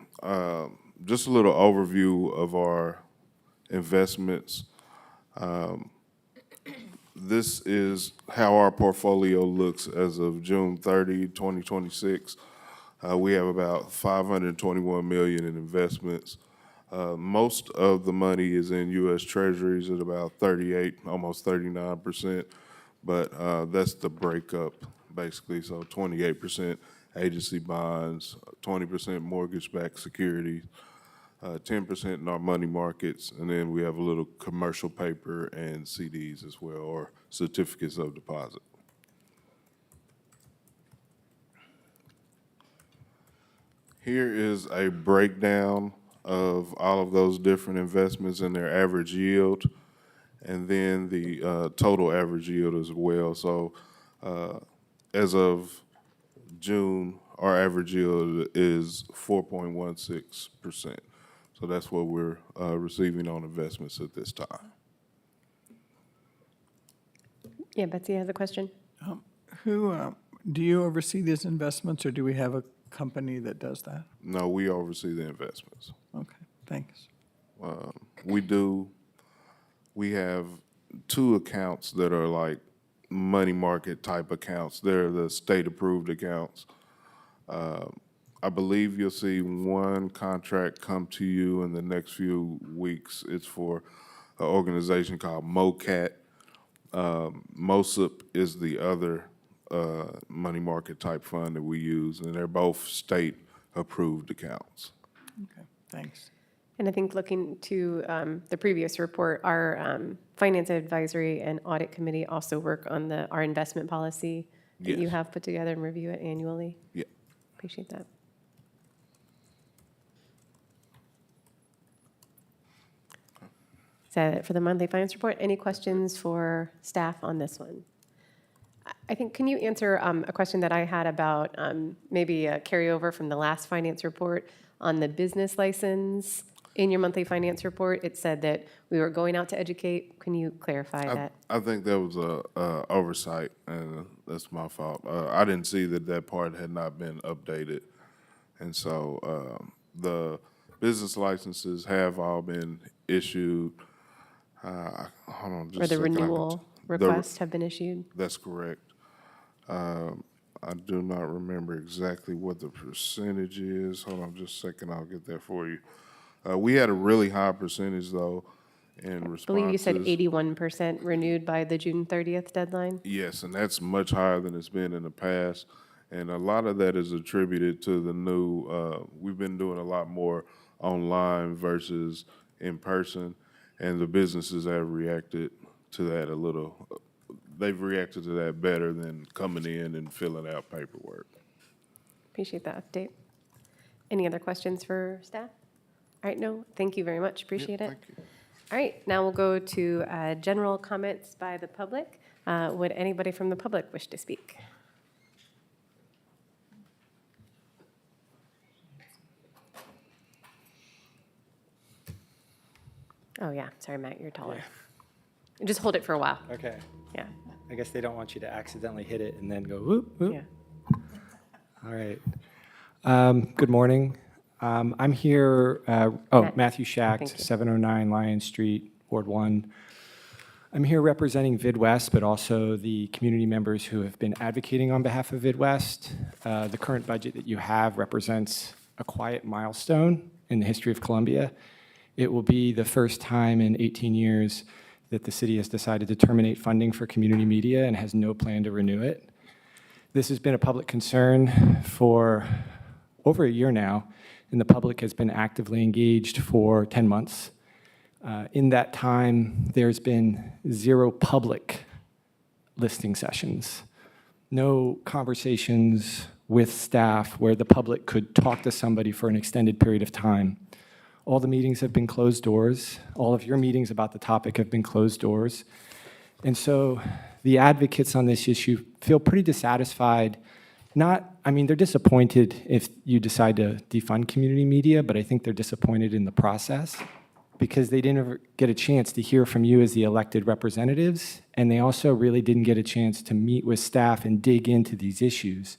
just a little overview of our investments. This is how our portfolio looks as of June 30, 2026. We have about $521 million in investments. Most of the money is in U.S. Treasuries at about 38, almost 39%, but that's the breakup, basically. So 28% agency bonds, 20% mortgage-backed securities, 10% in our money markets, and then we have a little commercial paper and CDs as well, or certificates of deposit. Here is a breakdown of all of those different investments and their average yield, and then the total average yield as well. So as of June, our average yield is 4.16%. So that's what we're receiving on investments at this time. Yeah, Betsy has a question. Who, do you oversee these investments, or do we have a company that does that? No, we oversee the investments. Okay, thanks. We have 2 accounts that are like money market type accounts. They're the state-approved accounts. I believe you'll see one contract come to you in the next few weeks. It's for an organization called MOCAT. MOSIP is the other money market type fund that we use, and they're both state-approved accounts. Okay, thanks. And I think looking to the previous report, our Finance Advisory and Audit Committee also work on our investment policy that you Yes. have put together and review it annually. Yeah. Appreciate that. Is that it for the monthly finance report? Any questions for staff on this one? I think, can you answer a question that I had about maybe a carryover from the last finance report on the business license? In your monthly finance report, it said that we were going out to educate. Can you clarify that? I think that was a oversight, and that's my fault. I didn't see that part had not been updated. And so the business licenses have all been issued. Hold on just Or a the second. renewal requests have been issued? That's correct. I do not remember exactly what the percentage is. Hold on just a second, I'll get that for you. We had a really high percentage, though, in responses. I believe you said 81% renewed by the June 30th deadline? Yes, and that's much higher than it's been in the past. And a lot of that is attributed to the new, we've been doing a lot more online versus in person, and the businesses have reacted to that a little. They've reacted to that better than coming in and filling out paperwork. Appreciate that update. Any other questions for staff? All right, no, thank you very much, appreciate it. Thank you. All right, now we'll go to general comments by the public. Would anybody from the public wish to speak? Oh, yeah, sorry, Matt, you're taller. Just hold it for a while. Okay. Yeah, I guess they don't want you to accidentally hit it and then go whoop, whoop. yeah. All right. Good morning. I'm here, Matthew Schacht, Thank you. 709 Lion Street, Ward 1. I'm here representing VidWest, but also the community members who have been advocating on behalf of VidWest. The current budget that you have represents a quiet milestone in the history of Columbia. It will be the first time in 18 years that the city has decided to terminate funding for community media and has no plan to renew it. This has been a public concern for over a year now, and the public has been actively engaged for 10 months. In that time, there's been 0 public listening sessions, no conversations with staff where the public could talk to somebody for an extended period of time. All the meetings have been closed doors. All of your meetings about the topic have been closed doors. And so the advocates on this issue feel pretty dissatisfied. They're disappointed if you decide to defund community media, but I think they're disappointed in the process because they didn't ever get a chance to hear from you as the elected representatives, and they also really didn't get a chance to meet with staff and dig into these issues.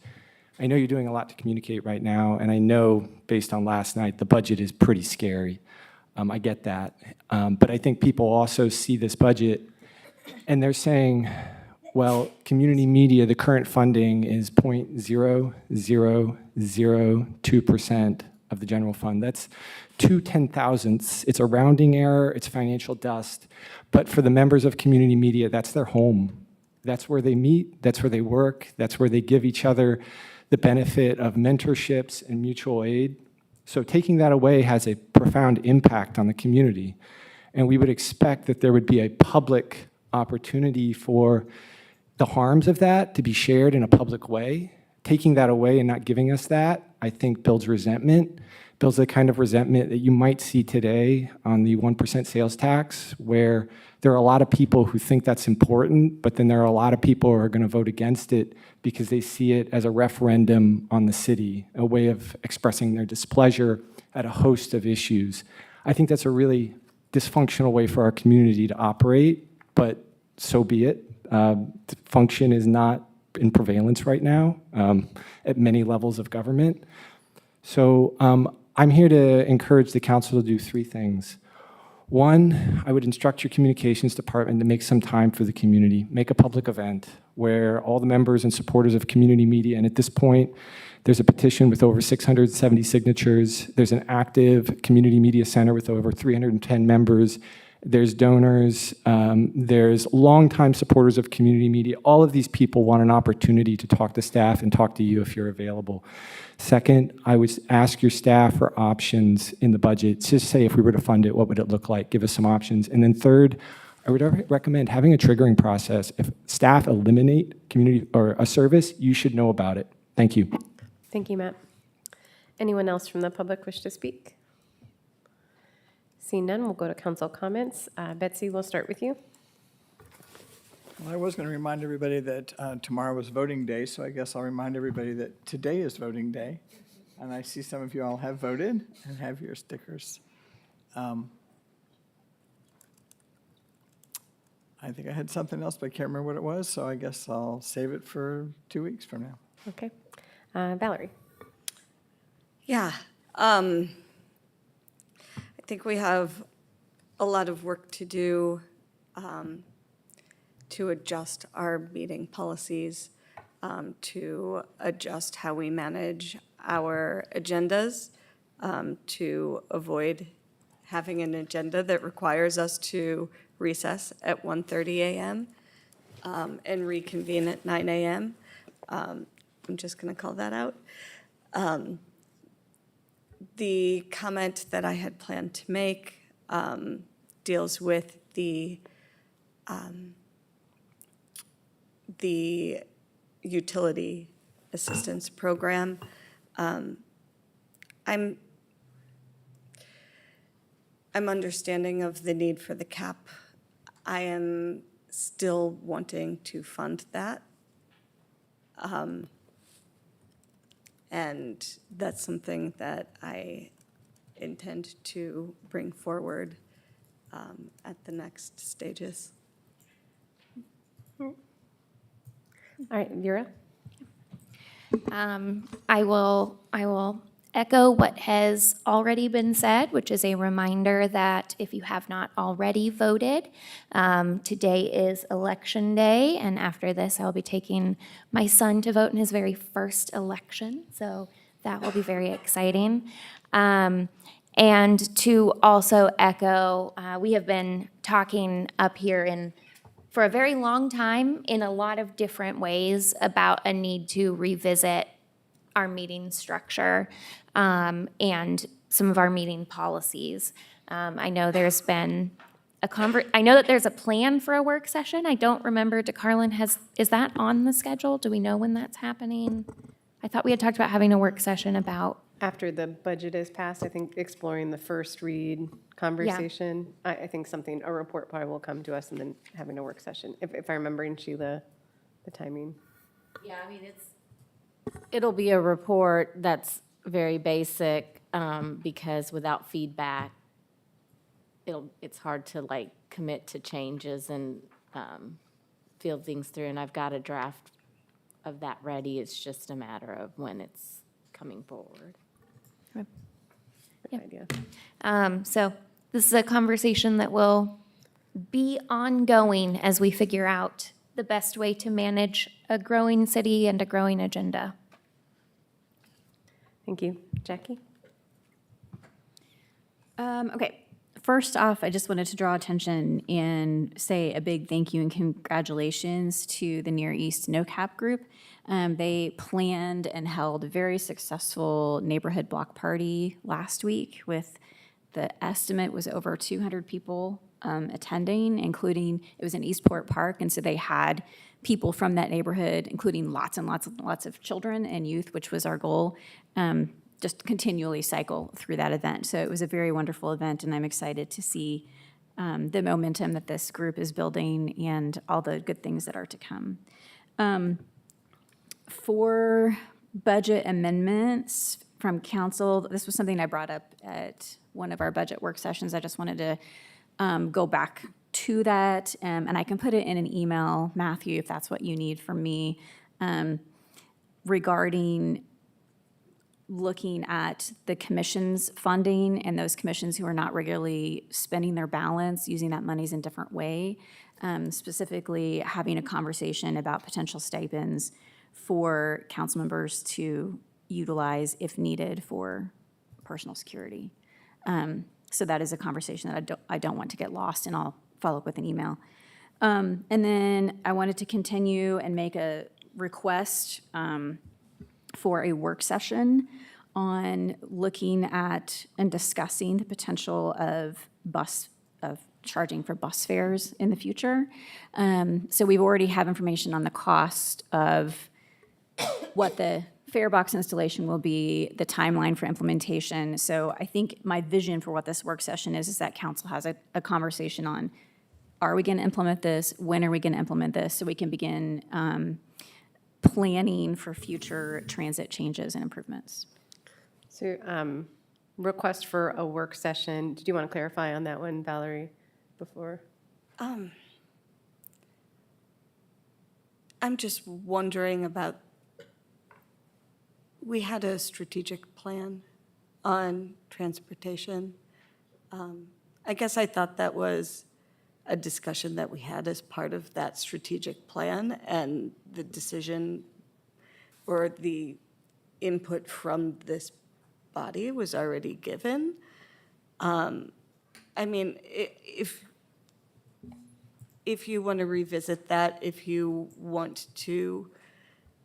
I know you're doing a lot to communicate right now, and I know, based on last night, the budget is pretty scary. I get that. But I think people also see this budget, and they're saying, well, community media, the current funding is 0.0002% of the general fund. That's 2/10,000ths. It's a rounding error, it's financial dust. But for the members of community media, that's their home. That's where they meet, that's where they work, that's where they give each other the benefit of mentorships and mutual aid. So taking that away has a profound impact on the community. And we would expect that there would be a public opportunity for the harms of that to be shared in a public way. Taking that away and not giving us that, I think, builds resentment, builds the kind of resentment that you might see today on the 1% sales tax, where there are a lot of people who think that's important, but then there are a lot of people who are going to vote against it because they see it as a referendum on the city, a way of expressing their displeasure at a host of issues. I think that's a really dysfunctional way for our community to operate, but so be it. Function is not in prevalence right now at many levels of government. So I'm here to encourage the council to do 3 things. One, I would instruct your communications department to make some time for the community, make a public event where all the members and supporters of community media, and at this point, there's a petition with over 670 signatures. There's an active community media center with over 310 members. There's donors, there's longtime supporters of community media. All of these people want an opportunity to talk to staff and talk to you if you're available. Second, I would ask your staff for options in the budget. Just say if we were to fund it, what would it look like? Give us some options. And then third, I would recommend having a triggering process. If staff eliminate community or a service, you should know about it. Thank you. Thank you, Matt. Anyone else from the public wish to speak? Seeing none, we'll go to council comments. Betsy, we'll start with you. Well, I was going to remind everybody that tomorrow was voting day, so I guess I'll remind everybody that today is voting day. And I see some of you all have voted and have your stickers. I think I had something else, but I can't remember what it was, so I guess I'll save it for 2 weeks from now. Okay. Valerie. Yeah. I think we have a lot of work to do to adjust our meeting policies, to adjust how we manage our agendas, to avoid having an agenda that requires us to recess at 1:30 a.m. And reconvene at 9 a.m. I'm just going to call that out. The comment that I had planned to make deals with the utility assistance program. I'm understanding of the need for the cap. I am still wanting to fund that. And that's something that I intend to bring forward at the next stages. All right, Vera? I will echo what has already been said, which is a reminder that if you have not already voted, today is Election Day, and after this, I'll be taking my son to vote in his very first election, so that will be very exciting. And to also echo, we have been talking up here for a very long time in a lot of different ways about a need to revisit our meeting structure and some of our meeting policies. I know there's been I know that there's a plan for a work session. I don't remember, DeCarlin, is that on the schedule? Do we know when that's happening? I thought we had talked about having a work session about. After the budget is passed, I think exploring the first read conversation. I think a report probably will come to us and then having a work session, if I'm remembering, Sheila, the timing. Yeah, I mean, it'll be a report that's very basic, because without feedback, it's hard to like commit to changes and field things through. And I've got a draft of that ready. It's just a matter of when it's coming forward. Good idea. So this is a conversation that will be ongoing as we figure out the best way to manage a growing city and a growing agenda. Thank you. Jackie? Okay, first off, I just wanted to draw attention and say a big thank you and congratulations to the Near East NoCap group. They planned and held a very successful neighborhood block party last week with the estimate was over 200 people attending, including, it was in Eastport Park, and so they had people from that neighborhood, including lots and lots and lots of children and youth, which was our goal, just continually cycle through that event. So it was a very wonderful event, and I'm excited to see the momentum that this group is building and all the good things that are to come. For budget amendments from council, this was something I brought up at one of our budget work sessions. I just wanted to go back to that, and I can put it in an email, Matthew, if that's what you need from me, regarding looking at the commission's funding and those commissions who are not regularly spending their balance, using that monies in a different way, specifically having a conversation about potential stipends for council members to utilize if needed for personal security. So that is a conversation that I don't want to get lost, and I'll follow up with an email. And then I wanted to continue and make a request for a work session on looking at and discussing the potential of charging for bus fares in the future. So we've already have information on the cost of what the fare box installation will be, the timeline for implementation. So I think my vision for what this work session is that council has a conversation on, are we going to implement this? When are we going to implement this? So we can begin planning for future transit changes and improvements. So request for a work session. Did you want to clarify on that one, Valerie, before? I'm just wondering about, we had a strategic plan on transportation. I guess I thought that was a discussion that we had as part of that strategic plan, and the decision or the input from this body was already given. I mean, if you want to revisit that, if you want to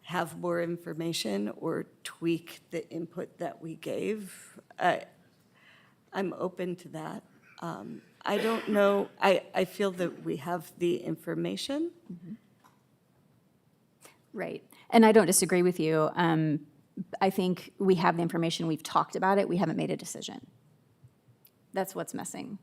have more information or tweak the input that we gave, I'm open to that. I don't know, I feel that we have the information. Right. And I don't disagree with you. I think we have the information, we've talked about it, we haven't made a decision. That's what's missing.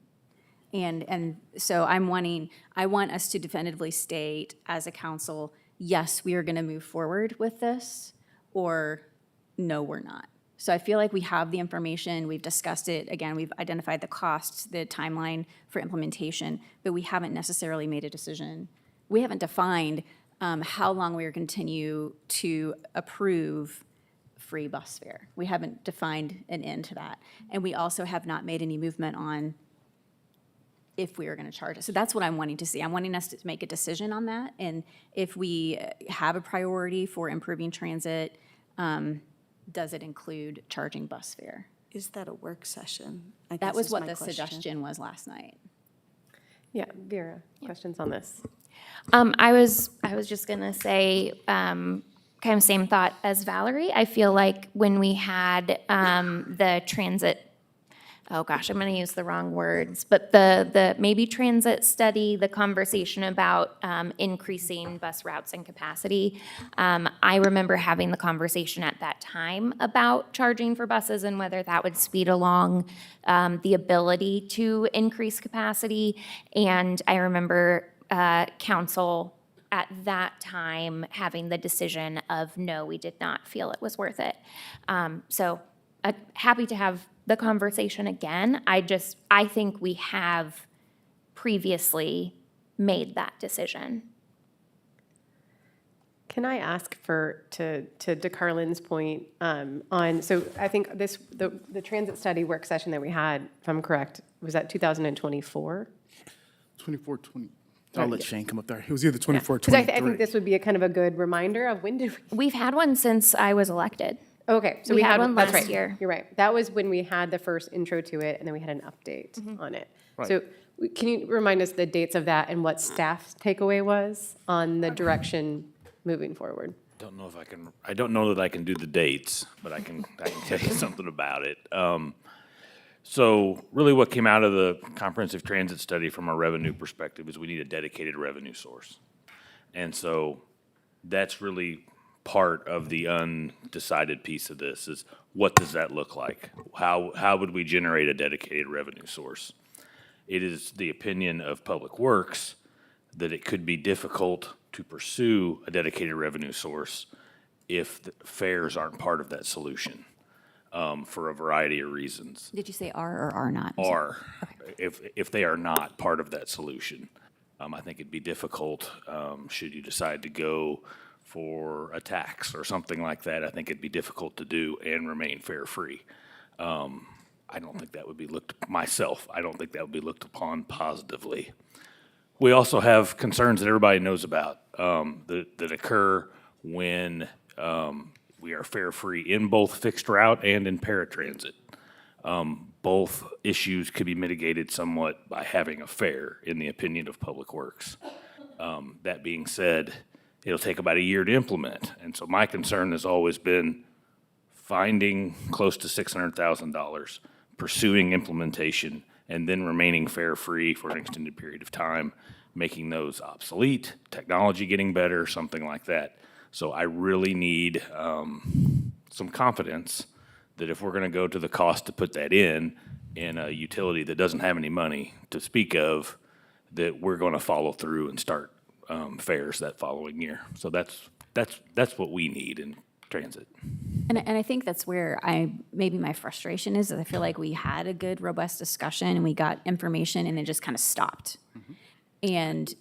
And so I want us to definitively state as a council, yes, we are going to move forward with this, or no, we're not. So I feel like we have the information, we've discussed it, again, we've identified the costs, the timeline for implementation, but we haven't necessarily made a decision. We haven't defined how long we are continue to approve free bus fare. We haven't defined an end to that. And we also have not made any movement on if we are going to charge it. So that's what I'm wanting to see. I'm wanting us to make a decision on that. And if we have a priority for improving transit, does it include charging bus fare? Is that a work session? I That guess was is what my the question. suggestion was last night. Yeah, Vera, questions on this? I was just gonna say, kind of same thought as Valerie. I feel like when we had the transit, oh gosh, I'm gonna use the wrong words, but the maybe transit study, the conversation about increasing bus routes and capacity. I remember having the conversation at that time about charging for buses and whether that would speed along the ability to increase capacity. And I remember council at that time having the decision of no, we did not feel it was worth it. So happy to have the conversation again. I think we have previously made that decision. Can I ask to DeCarlin's point on, so I think the transit study work session that we had, if I'm correct, was that 2024? 24, 20. I'll let Shane come up there. It was either 24 or Because I 23. think this would be a kind of a good reminder of when did we? We've had one since I was elected. Okay, so We had one that's last right. year. You're right. That was when we had the first intro to it, and then we had an update on it. Right. So can you remind us the dates of that and what staff's takeaway was on the direction moving forward? I don't know that I can do the dates, but I can tell you something about it. So really what came out of the comprehensive transit study from a revenue perspective is we need a dedicated revenue source. And so that's really part of the undecided piece of this is what does that look like? How would we generate a dedicated revenue source? It is the opinion of Public Works that it could be difficult to pursue a dedicated revenue source if the fares aren't part of that solution, for a variety of reasons. Did you say are or are not? Are, if they are not part of that solution. I think it'd be difficult, should you decide to go for a tax or something like that. I think it'd be difficult to do and remain fare-free. I don't think that would be I don't think that would be looked upon positively. We also have concerns that everybody knows about that occur when we are fare-free in both fixed route and in paratransit. Both issues could be mitigated somewhat by having a fare, in the opinion of Public Works. That being said, it'll take about a year to implement, and so my concern has always been finding close to $600,000, pursuing implementation, and then remaining fare-free for an extended period of time, making those obsolete, technology getting better, something like that. So I really need some confidence that if we're going to go to the cost to put that in a utility that doesn't have any money to speak of, that we're going to follow through and start fares that following year. So that's what we need in transit. And I think that's where maybe my frustration is, that I feel like we had a good, robust discussion and we got information and then just kind of stopped. And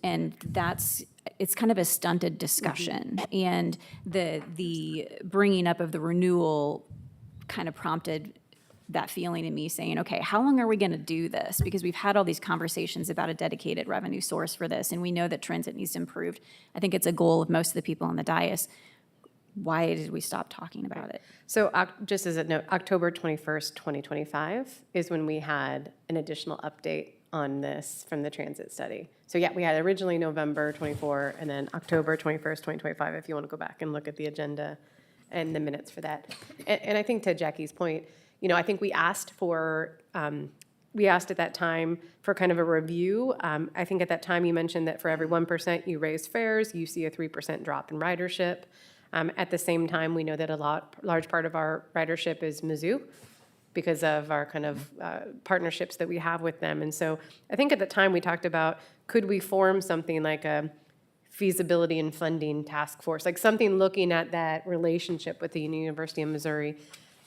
it's kind of a stunted discussion. And the bringing up of the renewal kind of prompted that feeling in me saying, okay, how long are we going to do this? Because we've had all these conversations about a dedicated revenue source for this, and we know that transit needs to improve. I think it's a goal of most of the people on the dais. Why did we stop talking about it? So just as a note, October 21st, 2025 is when we had an additional update on this from the transit study. So yeah, we had originally November 24 and then October 21st, 2025, if you want to go back and look at the agenda and the minutes for that. And I think to Jackie's point, I think we asked at that time for kind of a review. I think at that time you mentioned that for every 1% you raise fares, you see a 3% drop in ridership. At the same time, we know that large part of our ridership is Mizzou because of our kind of partnerships that we have with them. And so I think at the time we talked about, could we form something like a feasibility and funding task force, like something looking at that relationship with the University of Missouri.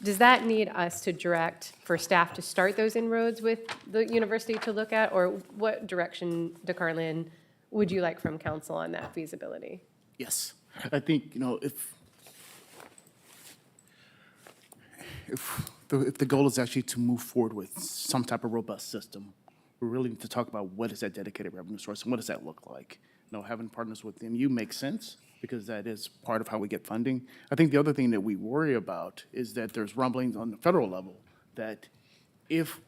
does that need us to direct for staff to start those inroads with the university to look at? Or what direction, DeCarlin, would you like from council on that feasibility? Yes, I think, if the goal is actually to move forward with some type of robust system, we really need to talk about what is that dedicated revenue source and what does that look like? Having partners with MU makes sense because that is part of how we get funding. I think the other thing that we worry about is that there's rumblings on the federal level that if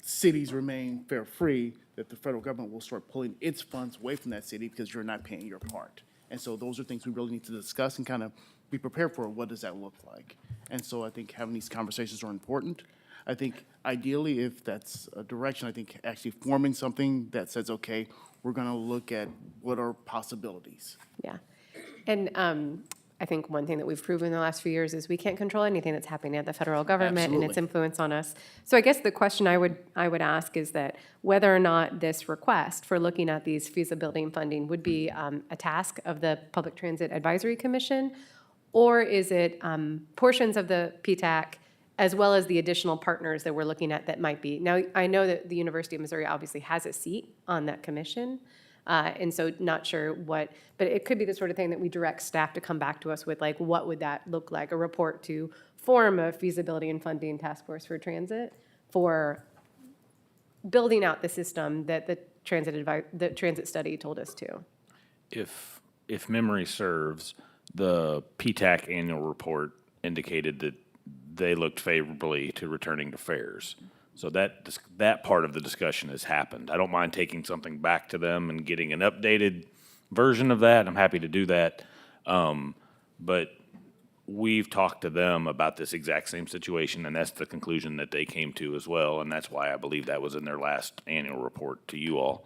cities remain fare-free, that the federal government will start pulling its funds away from that city because you're not paying your part. And so those are things we really need to discuss and kind of be prepared for. What does that look like? And so I think having these conversations are important. I think ideally, if that's a direction, I think actually forming something that says, okay, we're going to look at what are possibilities. Yeah. And I think one thing that we've proven in the last few years is we can't control anything that's happening at the federal government and its Absolutely. influence on us. So I guess the question I would ask is that whether or not this request for looking at these feasibility and funding would be a task of the Public Transit Advisory Commission, or is it portions of the PTAC as well as the additional partners that we're looking at that might be. Now, I know that the University of Missouri obviously has a seat on that commission, and so not sure what, but it could be the sort of thing that we direct staff to come back to us with, like, what would that look like? A report to form a feasibility and funding task force for transit for building out the system that the transit study told us to. If memory serves, the PTAC annual report indicated that they looked favorably to returning to fares. So that part of the discussion has happened. I don't mind taking something back to them and getting an updated version of that. I'm happy to do that. But we've talked to them about this exact same situation, and that's the conclusion that they came to as well. And that's why I believe that was in their last annual report to you all.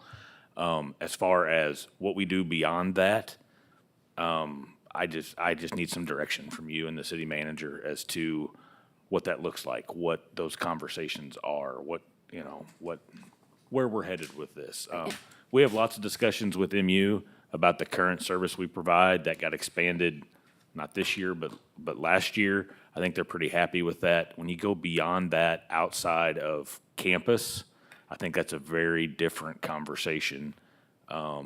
As far as what we do beyond that, I just need some direction from you and the city manager as to what that looks like, what those conversations are, where we're headed with this. We have lots of discussions with MU about the current service we provide that got expanded, not this year, but last year. I think they're pretty happy with that. When you go beyond that, outside of campus, I think that's a very different conversation. I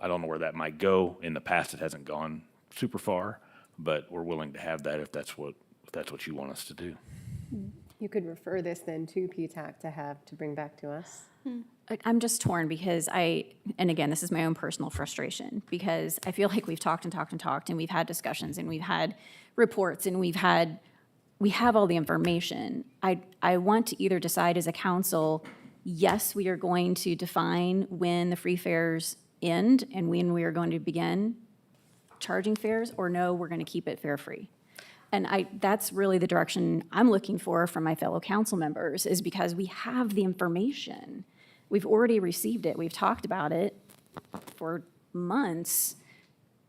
don't know where that might go. In the past, it hasn't gone super far, but we're willing to have that if that's what you want us to do. You could refer this then to PTAC to bring back to us. I'm just torn because and again, this is my own personal frustration, because I feel like we've talked and talked and talked, and we've had discussions, and we've had reports, and we have all the information. I want to either decide as a council, yes, we are going to define when the free fares end and when we are going to begin charging fares, or no, we're going to keep it fare-free. And that's really the direction I'm looking for from my fellow council members, is because we have the information. We've already received it. We've talked about it for months.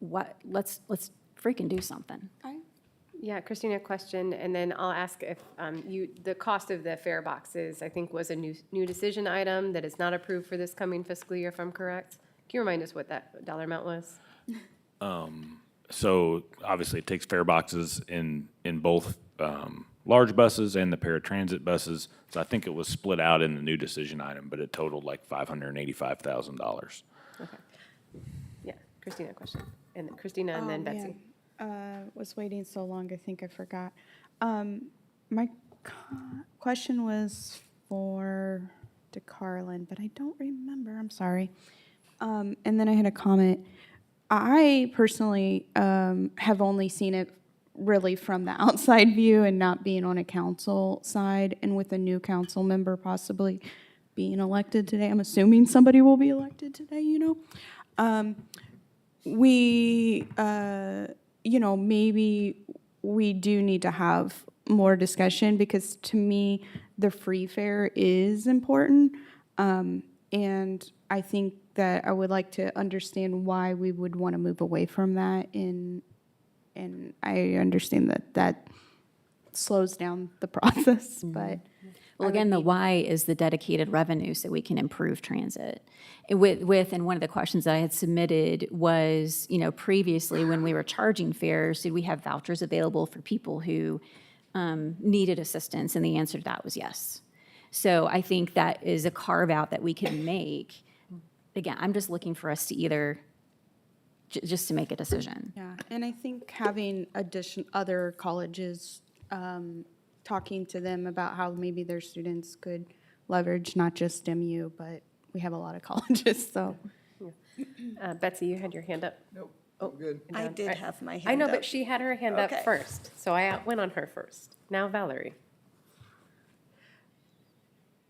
Let's freaking do something. Yeah, Christina, question, and then I'll ask if the cost of the fare boxes, I think, was a new decision item that is not approved for this coming fiscal year, if I'm correct. Can you remind us what that dollar amount was? So obviously, it takes fare boxes in both large buses and the paratransit buses. So I think it was split out in the new decision item, but it totaled like $585,000. Okay. Yeah, Christina, question. And then Christina and then Betsy. Was waiting so long, I think I forgot. My question was for DeCarlin, but I don't remember, I'm sorry. And then I had a comment. I personally have only seen it really from the outside view and not being on a council side, and with a new council member possibly being elected today. I'm assuming somebody will be elected today, maybe we do need to have more discussion, because to me, the free fare is important. And I think that I would like to understand why we would want to move away from that. And I understand that slows down the process, but. Well, again, the why is the dedicated revenue so we can improve transit. And one of the questions that I had submitted was, previously when we were charging fares, did we have vouchers available for people who needed assistance, and the answer to that was yes. So I think that is a carve-out that we can make. Again, I'm just looking for us to either, just to make a decision. Yeah, and I think having other colleges, talking to them about how maybe their students could leverage not just MU, but we have a lot of colleges, so. Betsy, you had your hand up. Nope, Oh, good. and I down. did Right. have my I hand know, up. but she had her hand up Okay. first, so I went on her first. Now Valerie.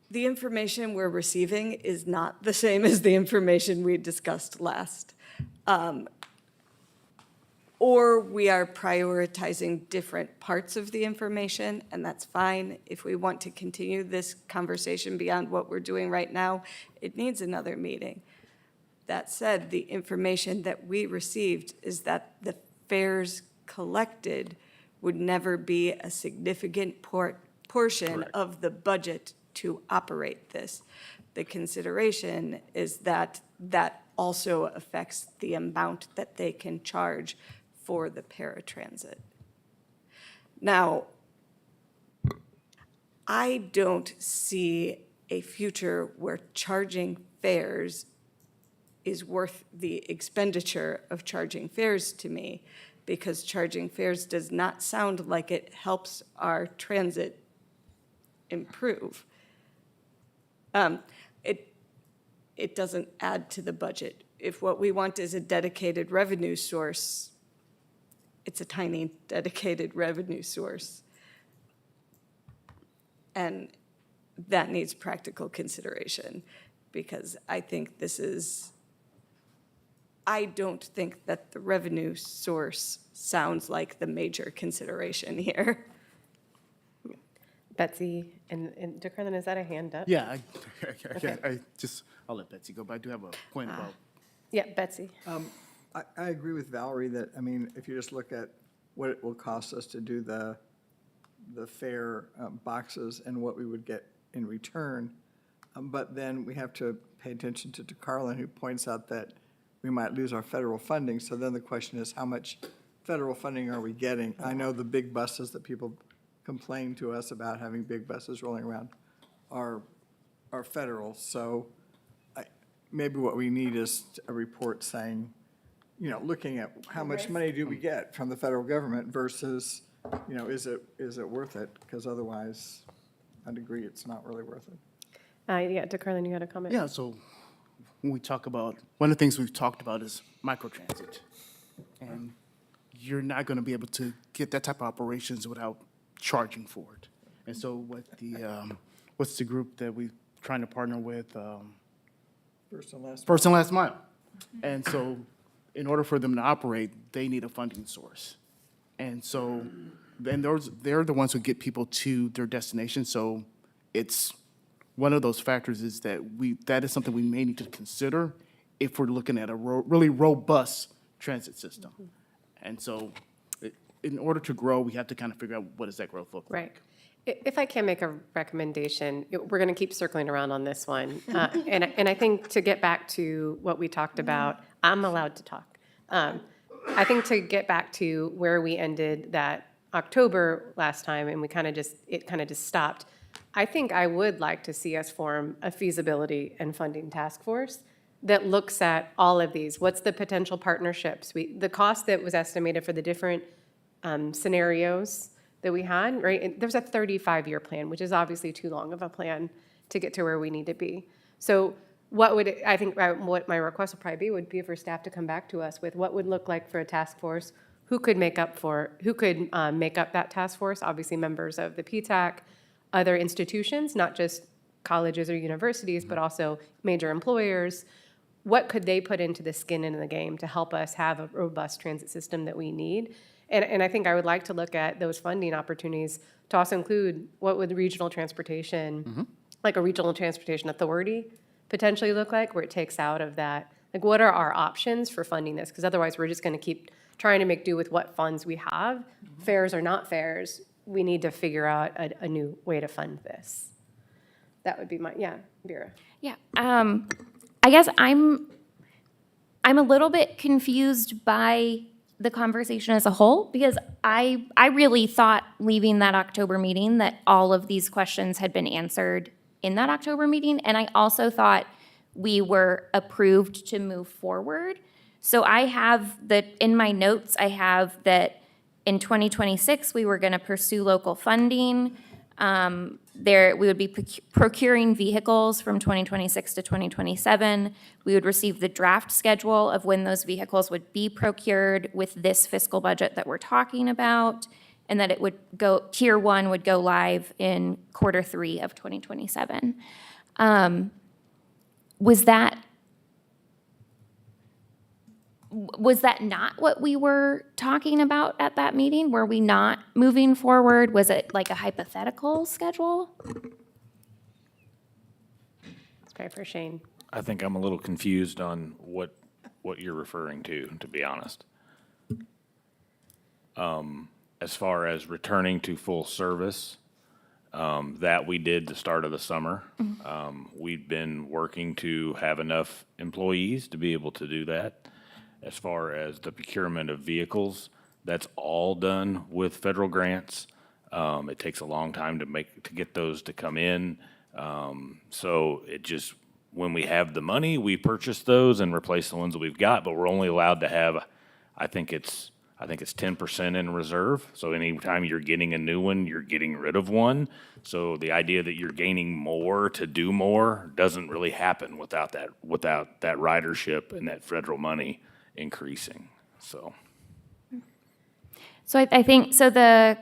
The information we're receiving is not the same as the information we discussed last. Or we are prioritizing different parts of the information, and that's fine. If we want to continue this conversation beyond what we're doing right now, it needs another meeting. That said, the information that we received is that the fares collected would never be a significant portion of the budget to operate this. The consideration is that that also affects the amount that they can charge for the paratransit. Now, I don't see a future where charging fares is worth the expenditure of charging fares to me, because charging fares does not sound like it helps our transit improve. It doesn't add to the budget. If what we want is a dedicated revenue source, it's a tiny dedicated revenue source. And that needs practical consideration, because I think I don't think that the revenue source sounds like the major consideration here. Betsy and DeCarlin, is that a hand up? Yeah, I'll let Betsy go, but I do have a point about. Yeah, Betsy. I agree with Valerie that, I mean, if you just look at what it will cost us to do the fare boxes and what we would get in return, but then we have to pay attention to DeCarlin, who points out that we might lose our federal funding. So then the question is, how much federal funding are we getting? I know the big buses that people complain to us about, having big buses rolling around, are federal. So maybe what we need is a report saying, you know, looking at how much money do we get from the federal government versus, you know, is it worth it? Because otherwise, I'd agree it's not really worth it. Yeah, DeCarlin, you had a comment? Yeah, so when we talk about, one of the things we've talked about is microtransit. And you're not going to be able to get that type of operations without charging for it. And so what what's the group that we're trying to partner with? First and Last Mile. And so in order for them to operate, they need a funding source. And so, then they're the ones who get people to their destination. So it's, one of those factors is that that is something we may need to consider if we're looking at a really robust transit system. And so in order to grow, we have to kind of figure out what does that growth look like. Right. If I can make a recommendation, we're going to keep circling around on this one. And I think to get back to what we talked about, I'm allowed to talk. I think to get back to where we ended that October last time, and it kind of just stopped. I think I would like to see us form a feasibility and funding task force that looks at all of these. What's the potential partnerships? The cost that was estimated for the different scenarios that we had, right? And there's a 35-year plan, which is obviously too long of a plan to get to where we need to be. So what my request would probably be would be for staff to come back to us with what would look like for a task force, who could make up that task force, obviously members of the PTAC, other institutions, not just colleges or universities, but also major employers. What could they put into the skin in the game to help us have a robust transit system that we need? And I think I would like to look at those funding opportunities to also include what would regional transportation, like a regional transportation authority, potentially look like, where it takes out of that. Like, what are our options for funding this? Because otherwise, we're just going to keep trying to make do with what funds we have. Fares or not fares, we need to figure out a new way to fund this. That would be Vera. Yeah, I guess I'm a little bit confused by the conversation as a whole, because I really thought leaving that October meeting that all of these questions had been answered in that October meeting, and I also thought we were approved to move forward. So I have that, in my notes, I have that in 2026, we were gonna pursue local funding. We would be procuring vehicles from 2026 to 2027. We would receive the draft schedule of when those vehicles would be procured with this fiscal budget that we're talking about, and that it would go, Tier 1 would go live in Q3 of 2027. Was that not what we were talking about at that meeting? Were we not moving forward? Was it like a hypothetical schedule? Let's pray for Shane. I think I'm a little confused on what you're referring to be honest. As far as returning to full service, that we did the start of the summer. We've been working to have enough employees to be able to do that. As far as the procurement of vehicles, that's all done with federal grants. It takes a long time to get those to come in. So it just, when we have the money, we purchase those and replace the ones that we've got, but we're only allowed to have, I think it's 10% in reserve. So anytime you're getting a new one, you're getting rid of one. So the idea that you're gaining more to do more doesn't really happen without that ridership and that federal money increasing, so. So I think, I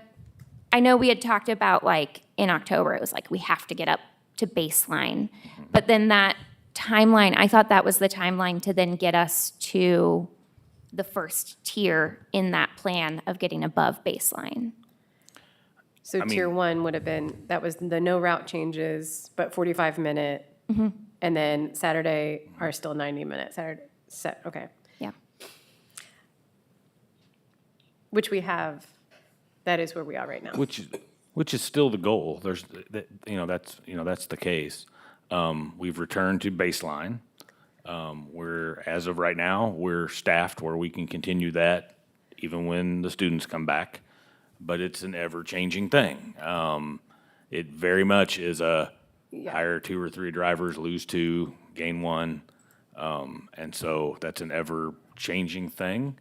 know we had talked about like in October, it was like we have to get up to baseline. But then that timeline, I thought that was the timeline to then get us to the first tier in that plan of getting above baseline. So Tier 1 would have been, that was the no route changes, but 45-minute. And then Saturday are still 90-minute, okay. Yeah. Which we have, that is where we are right now. Which is still the goal. That's the case. We've returned to baseline. As of right now, we're staffed where we can continue that even when the students come back, but it's an ever-changing thing. It very much is hire 2 or 3 drivers, lose 2, gain 1. And so that's an ever-changing thing.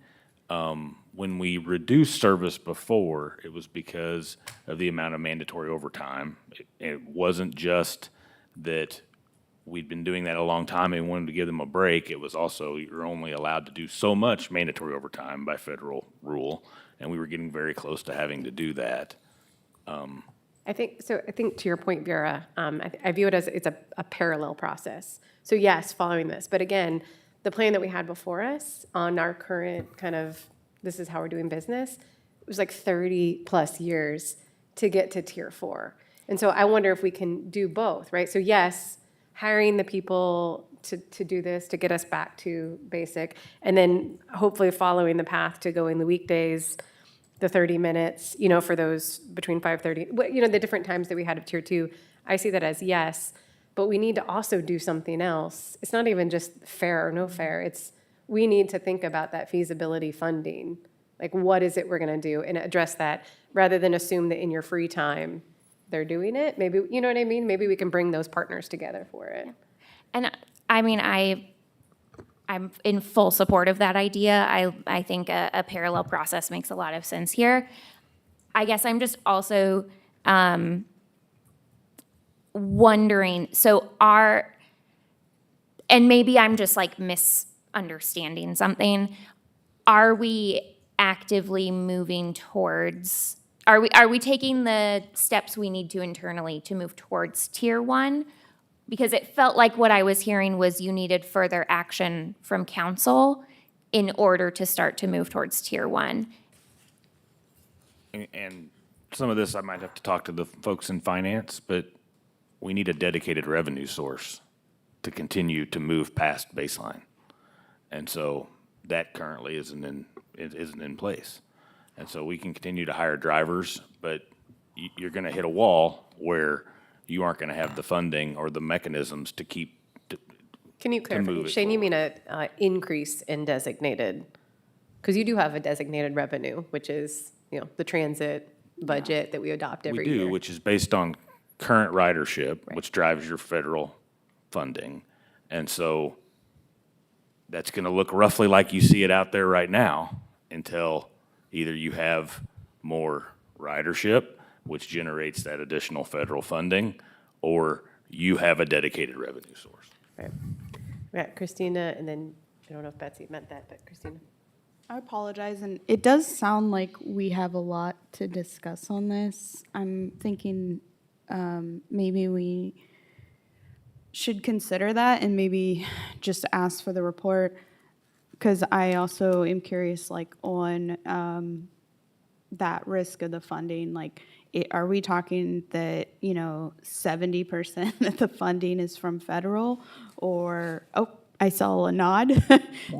When we reduced service before, it was because of the amount of mandatory overtime. It wasn't just that we'd been doing that a long time and wanted to give them a break. It was also you're only allowed to do so much mandatory overtime by federal rule, and we were getting very close to having to do that. I think to your point, Vera, I view it as it's a parallel process. So yes, following this, but again, the plan that we had before us on our current kind of, this is how we're doing business, it was like 30+ years to get to Tier 4. And so I wonder if we can do both, right? So yes, hiring the people to do this, to get us back to basic, and then hopefully following the path to going the weekdays, the 30 minutes, for those between 5:30, the different times that we had of Tier 2. I see that as yes, but we need to also do something else. It's not even just fare or no fare. We need to think about that feasibility funding. Like, what is it we're going to do and address that rather than assume that in your free time they're doing it. Maybe, you know what I mean? Maybe we can bring those partners together for it. And I mean, I'm in full support of that idea. I think a parallel process makes a lot of sense here. I guess I'm just also wondering, and maybe I'm just like misunderstanding something. Are we actively moving towards, are we taking the steps we need to internally to move towards Tier 1? Because it felt like what I was hearing was you needed further action from council in order to start to move towards Tier 1. And some of this I might have to talk to the folks in finance, but we need a dedicated revenue source to continue to move past baseline. And so that currently isn't in place. And so we can continue to hire drivers, but you're going to hit a wall where you aren't going to have the funding or the mechanisms to keep Can you clarify? Shane, you mean an increase in designated because you do have a designated revenue, which is, the transit budget that we adopt every We year. do, which is based on current ridership, which drives your federal funding. And so that's going to look roughly like you see it out there right now until either you have more ridership, which generates that additional federal funding, or you have a dedicated revenue source. Right. We got Christina, and then, I don't know if Betsy meant that, but Christina. I apologize, and it does sound like we have a lot to discuss on this. I'm thinking maybe we should consider that and maybe just ask for the report, because I also am curious, like, on that risk of the funding. Like, are we talking that, 70% of the funding is from federal, or, oh, I saw a nod.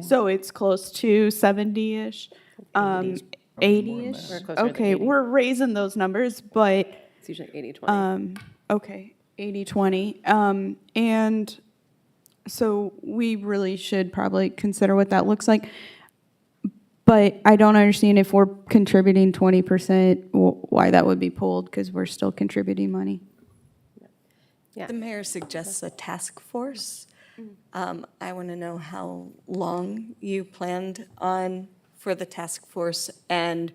So it's close to 70-ish, 80-ish. We're closer to Okay, 80. we're raising those numbers, but, It's usually 80/20. okay, 80/20. And so we really should probably consider what that looks like. But I don't understand, if we're contributing 20%, why that would be pulled, because we're still contributing money. Yeah. The mayor suggests a task force. I want to know how long you planned on for the task force and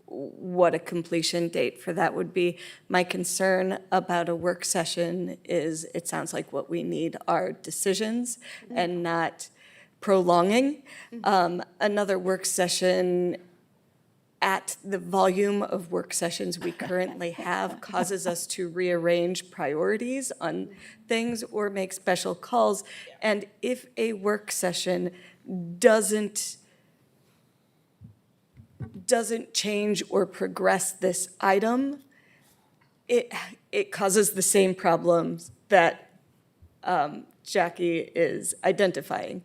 what a completion date for that would be. My concern about a work session is it sounds like what we need are decisions and not prolonging. Another work session at the volume of work sessions we currently have causes us to rearrange priorities on things or make special calls. And if a work session doesn't change or progress this item, it causes the same problems that Jackie is identifying.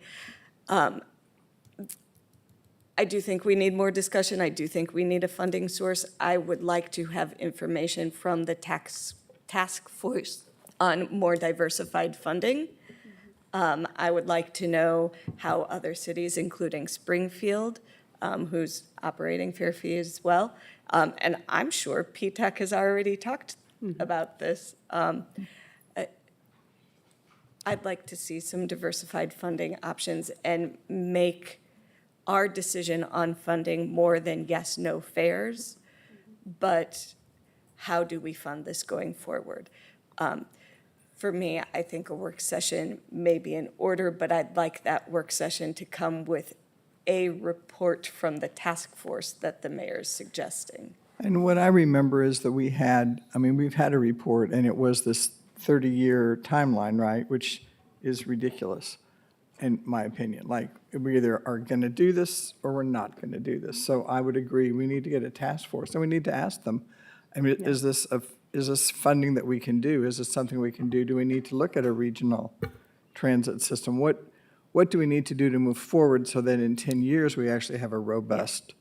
I do think we need more discussion. I do think we need a funding source. I would like to have information from the task force on more diversified funding. I would like to know how other cities, including Springfield, who's operating fair fee as well, and I'm sure PTAC has already talked about this. I'd like to see some diversified funding options and make our decision on funding more than yes, no fares, but how do we fund this going forward? For me, I think a work session may be in order, but I'd like that work session to come with a report from the task force that the mayor's suggesting. And what I remember is that we've had a report, and it was this 30-year timeline, right, which is ridiculous, in my opinion. Like, we either are going to do this or we're not going to do this. So I would agree, we need to get a task force, and we need to ask them, is this funding that we can do? Is this something we can do? Do we need to look at a regional transit system? What do we need to do to move forward so that in 10 years, we actually have a robust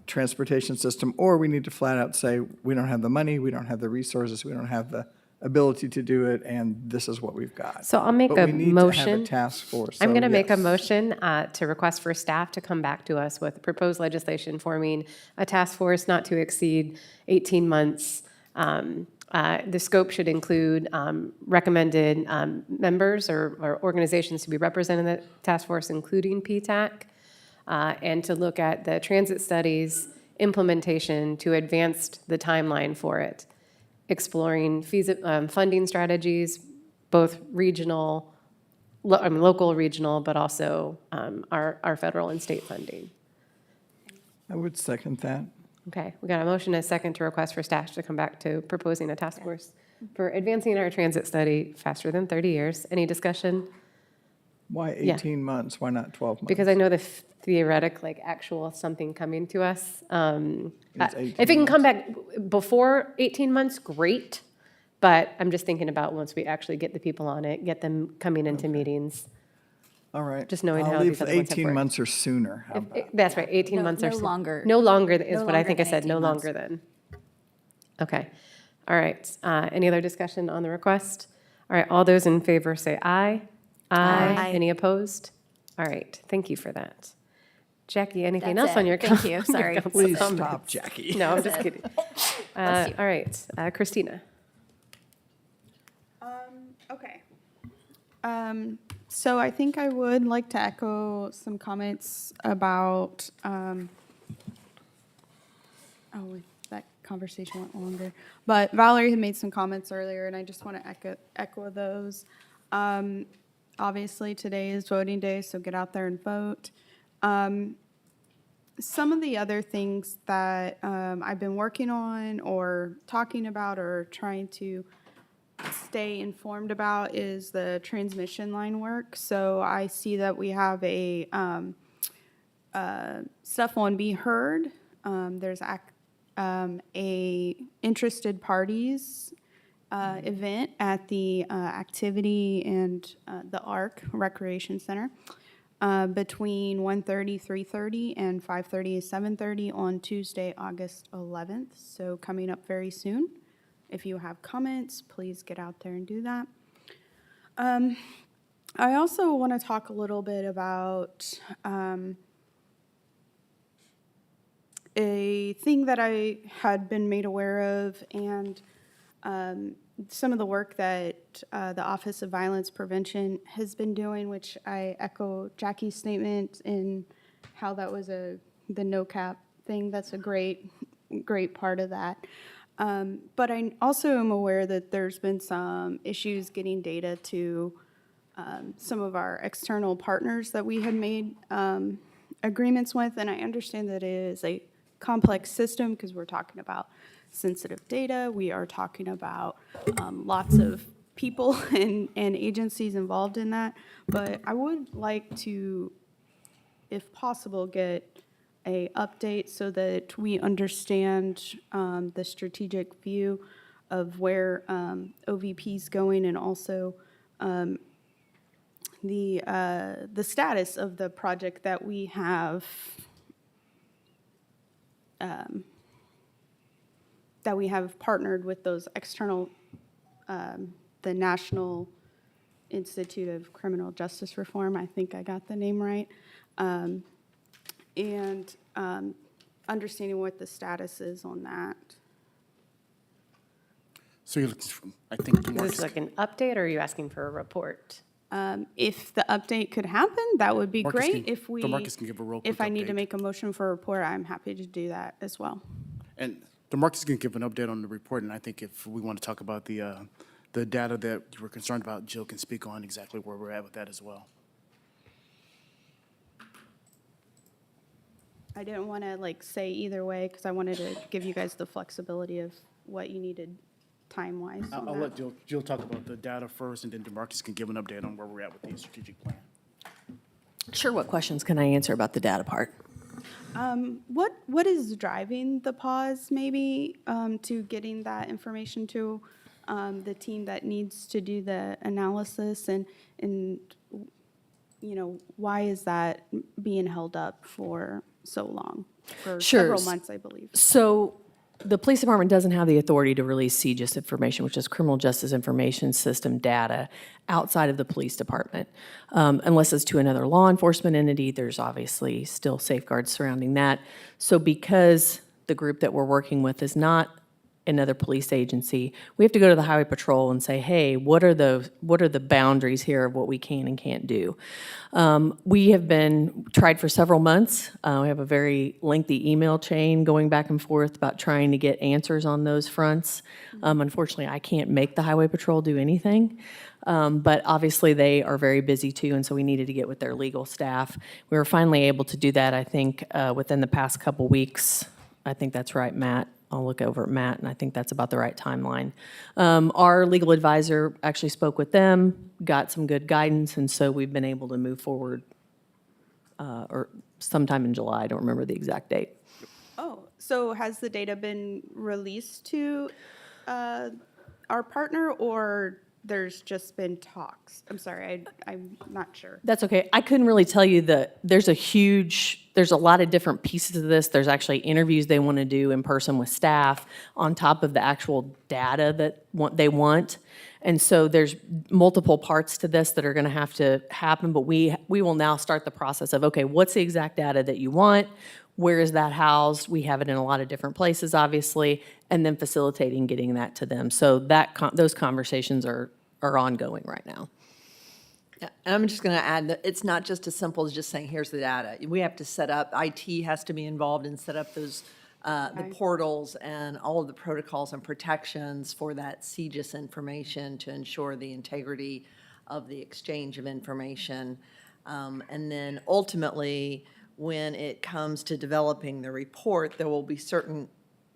transportation system? Or we need to flat out say, we don't have the money, we don't have the resources, we don't have the ability to do it, and this is what we've got. So I'll make But a we need to have motion. a task force. I'm so going to make a yes. motion to request for staff to come back to us with proposed legislation forming a task force not to exceed 18 months. The scope should include recommended members or organizations to be represented in the task force, including PTAC, and to look at the transit studies implementation to advance the timeline for it, exploring funding strategies, both regional, local, regional, but also our federal and state funding. I would second that. Okay, we got a motion and a second to request for staff to come back to proposing a task force for advancing our transit study faster than 30 years. Any discussion? Why Yeah. 18 months? Why not 12 months? Because I know the theoretic, actual something coming to us. It's If it can come back before 18 months, great. But I'm just thinking about once we actually get the people on it, get them coming into meetings. All right. Just knowing how I'll leave these other ones have 18 worked. months or sooner. How about That's right, 18 No- months or no so. longer. No longer is No what I longer think I than said, no 18 months. longer than. Okay, all right. Any other discussion on the request? All right, all those in favor say aye. Aye. Any opposed? All right, thank you for that. Jackie, anything That's else on it. your Thank com- you. your Sorry. council Please comments? stop, Jackie. No, I'm just kidding. Bless you. All right, Christina. Okay. So I think I would like to echo some comments about, that conversation went longer. But Valerie had made some comments earlier, and I just want to echo those. Obviously, today is voting day, so get out there and vote. Some of the other things that I've been working on or talking about or trying to stay informed about is the transmission line work. So I see that we have a stuff on Be Heard. There's a interested parties event at the Activity and the ARC Recreation Center between 1:30, 3:30, and 5:30 to 7:30 on Tuesday, August 11th. So coming up very soon. If you have comments, please get out there and do that. I also want to talk a little bit about a thing that I had been made aware of, and some of the work that the Office of Violence Prevention has been doing, which I echo Jackie's statement in how that was the no-cap thing. That's a great part of that. But I also am aware that there's been some issues getting data to some of our external partners that we had made agreements with, and I understand that it is a complex system because we're talking about sensitive data. We are talking about lots of people and agencies involved in that. But I would like to, if possible, get a update so that we understand the strategic view of where OVP is going, and also the status of the project that we have partnered with those external, the National Institute of Criminal Justice Reform. I think I got the name right. And understanding what the status is on that. So you're looking for, I think, Is this DeMarcus. like an update, or are you asking for a report? If the update could happen, that would be Marcus great. can- If we, DeMarcus can give a real if quick I need to update. make a motion for a report, I'm happy to do that as well. And DeMarcus can give an update on the report, and I think if we want to talk about the data that you were concerned about, Jill can speak on exactly where we're at with that as well. I didn't want to say either way because I wanted to give you guys the flexibility of what you needed time-wise on I'll that. let Jill talk about the data first, and then DeMarcus can give an update on where we're at with the strategic plan. Sure, what questions can I answer about the data part? What is driving the pause, maybe, to getting that information to the team that needs to do the analysis, and why is that being held up for so long? For Sure. several months, I believe. So the police department doesn't have the authority to release CJIS information, which is Criminal Justice Information System data, outside of the police department. Unless it's to another law enforcement entity, there's obviously still safeguards surrounding that. So because the group that we're working with is not another police agency, we have to go to the Highway Patrol and say, hey, what are the boundaries here of what we can and can't do? We have been tried for several months. We have a very lengthy email chain going back and forth about trying to get answers on those fronts. Unfortunately, I can't make the Highway Patrol do anything. But obviously, they are very busy too, and so we needed to get with their legal staff. We were finally able to do that, I think, within the past couple weeks. I think that's right, Matt. I'll look over at Matt, and I think that's about the right timeline. Our legal advisor actually spoke with them, got some good guidance, and so we've been able to move forward, or sometime in July, I don't remember the exact date. Oh, so has the data been released to our partner, or there's just been talks? I'm sorry, I'm not sure. That's okay. I couldn't really tell you that there's a lot of different pieces of this. There's actually interviews they want to do in person with staff on top of the actual data that they want. And so there's multiple parts to this that are going to have to happen, but we will now start the process of, okay, what's the exact data that you want? Where is that housed? We have it in a lot of different places, obviously, and then facilitating getting that to them. So those conversations are ongoing right now. Yeah, and I'm just going to add that it's not just as simple as just saying, here's the data. We have to set up, IT has to be involved and set up those, the portals and all of the protocols and protections for that CGIS information to ensure the integrity of the exchange of information. And then ultimately, when it comes to developing the report, there will be certain,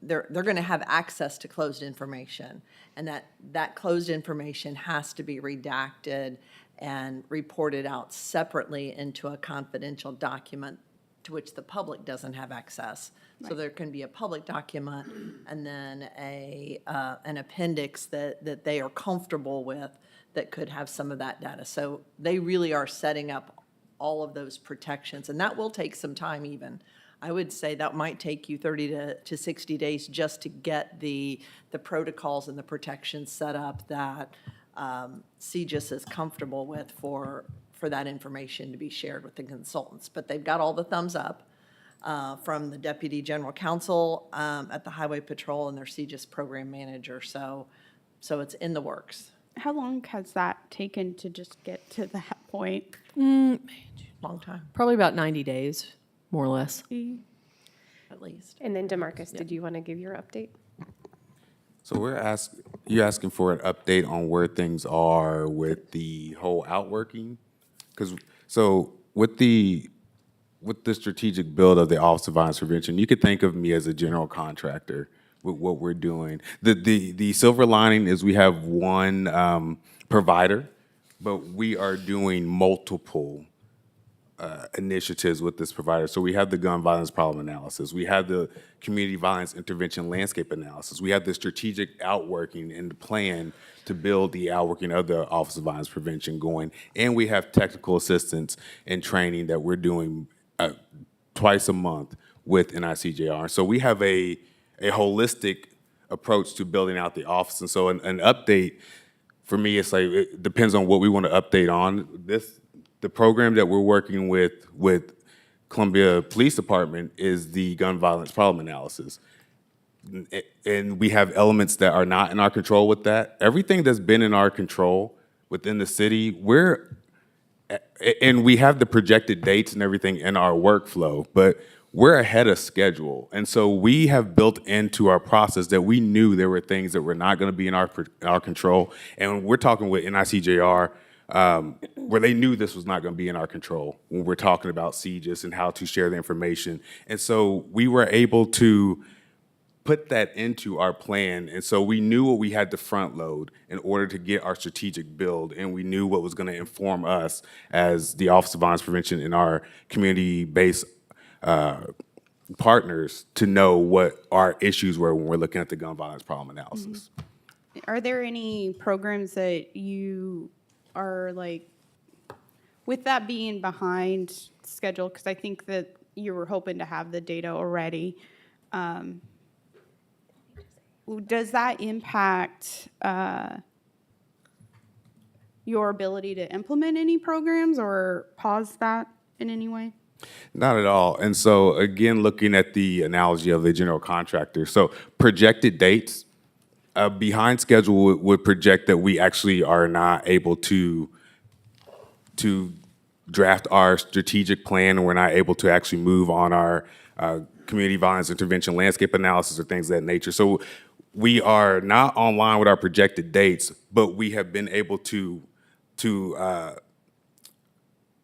they're going to have access to closed information. And that closed information has to be redacted and reported out separately into a confidential document to which the public doesn't have access. So there can be a public document and then an appendix that they are comfortable with that could have some of that data. So they really are setting up all of those protections, and that will take some time even. I would say that might take you 30 to 60 days just to get the protocols and the protections set up that CGIS is comfortable with for that information to be shared with the consultants. But they've got all the thumbs up from the Deputy General Counsel at the Highway Patrol and their CGIS program manager. So it's in the works. How long has that taken to just get to that point? Long time, Probably about 90 days, more or less. at least. And then DeMarcus, did you want to give your update? So you're asking for an update on where things are with the whole outworking? So with the strategic build of the Office of Violence Prevention, you could think of me as a general contractor with what we're doing. The silver lining is we have one provider, but we are doing multiple initiatives with this provider. So we have the gun violence problem analysis. We have the community violence intervention landscape analysis. We have the strategic outworking and the plan to build the outworking of the Office of Violence Prevention going. And we have technical assistance and training that we're doing twice a month with NICJR. So we have a holistic approach to building out the office. And so an update, for me, it's like, it depends on what we want to update on. The program that we're working with Columbia Police Department is the gun violence problem analysis. And we have elements that are not in our control with that. Everything that's been in our control within the city, and we have the projected dates and everything in our workflow, but we're ahead of schedule. And so we have built into our process that we knew there were things that were not going to be in our control. And we're talking with NICJR, where they knew this was not going to be in our control when we're talking about CGIS and how to share the information. And so we were able to put that into our plan. And so we knew what we had to front load in order to get our strategic build. And we knew what was going to inform us as the Office of Violence Prevention and our community-based partners to know what our issues were when we're looking at the gun violence problem analysis. Are there any programs that you are like, with that being behind schedule, because I think that you were hoping to have the data already, does that impact your ability to implement any programs or pause that in any way? Not at all. And so again, looking at the analogy of the general contractor, so projected dates, behind schedule would project that we actually are not able to draft our strategic plan, and we're not able to actually move on our community violence intervention landscape analysis or things of that nature. So we are not online with our projected dates, but we have been able to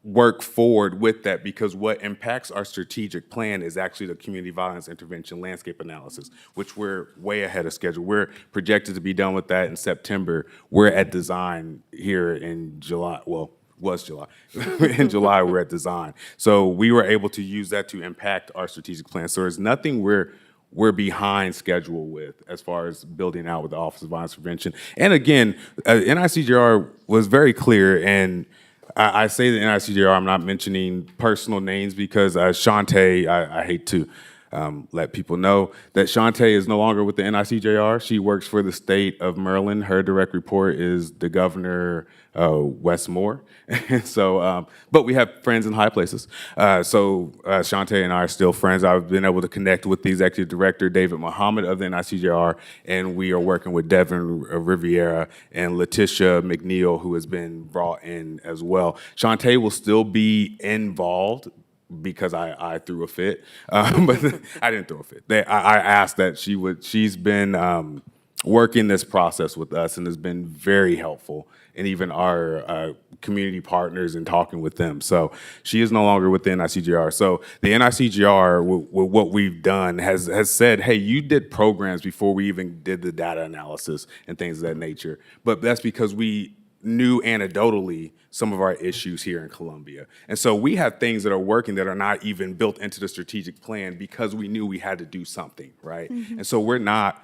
work forward with that, because what impacts our strategic plan is actually the community violence intervention landscape analysis, which we're way ahead of schedule. We're projected to be done with that in September. We're at design here in July. Well, was July. In July, we're at design. So we were able to use that to impact our strategic plan. So there's nothing we're we're behind schedule with as far as building out with the Office of Violence Prevention. And again, NICJR was very clear, and I say the NICJR, I'm not mentioning personal names because Shantae, I hate to let people know that Shantae is no longer with the NICJR. She works for the state of Maryland. Her direct report is the Governor Wes Moore. So, but we have friends in high places. So Shantae and I are still friends. I've been able to connect with the executive director, David Muhammad of the NICJR, and we are working with Devin Riviera and Letitia McNeil, who has been brought in as well. Shantae will still be involved because I threw a fit, but I didn't throw a fit. I asked that she would. She's been working this process with us and has been very helpful, and even our community partners and talking with them. So she is no longer with the NICJR. So the NICJR, with what we've done, has said, hey, you did programs before we even did the data analysis and things of that nature. But that's because we knew anecdotally some of our issues here in Columbia. And so we have things that are working that are not even built into the strategic plan because we knew we had to do something, right? And so we're not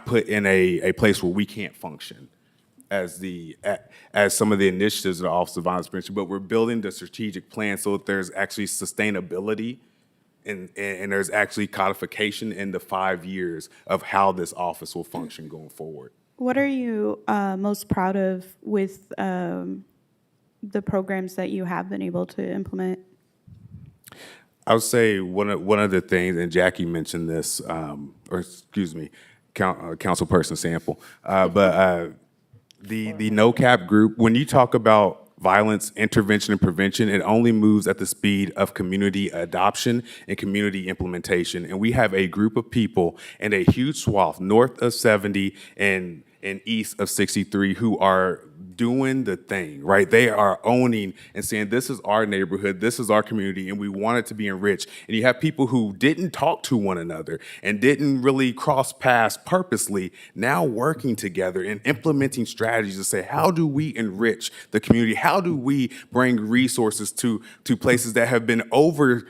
put in a place where we can't function as some of the initiatives of the Office of Violence Prevention, but we're building the strategic plan so that there's actually sustainability and there's actually codification in the 5 years of how this office will function going forward. What are you most proud of with the programs that you have been able to implement? I would say one of the things, and Jackie mentioned this, or excuse me, Councilperson Sample, but the NOCAP group, when you talk about violence intervention and prevention, it only moves at the speed of community adoption and community implementation. And we have a group of people in a huge swath north of 70 and east of 63 who are doing the thing, right? They are owning and saying, this is our neighborhood, this is our community, and we want it to be enriched. And you have people who didn't talk to one another and didn't really cross paths purposely, now working together and implementing strategies to say, how do we enrich the community? How do we bring resources to places that have been overserved,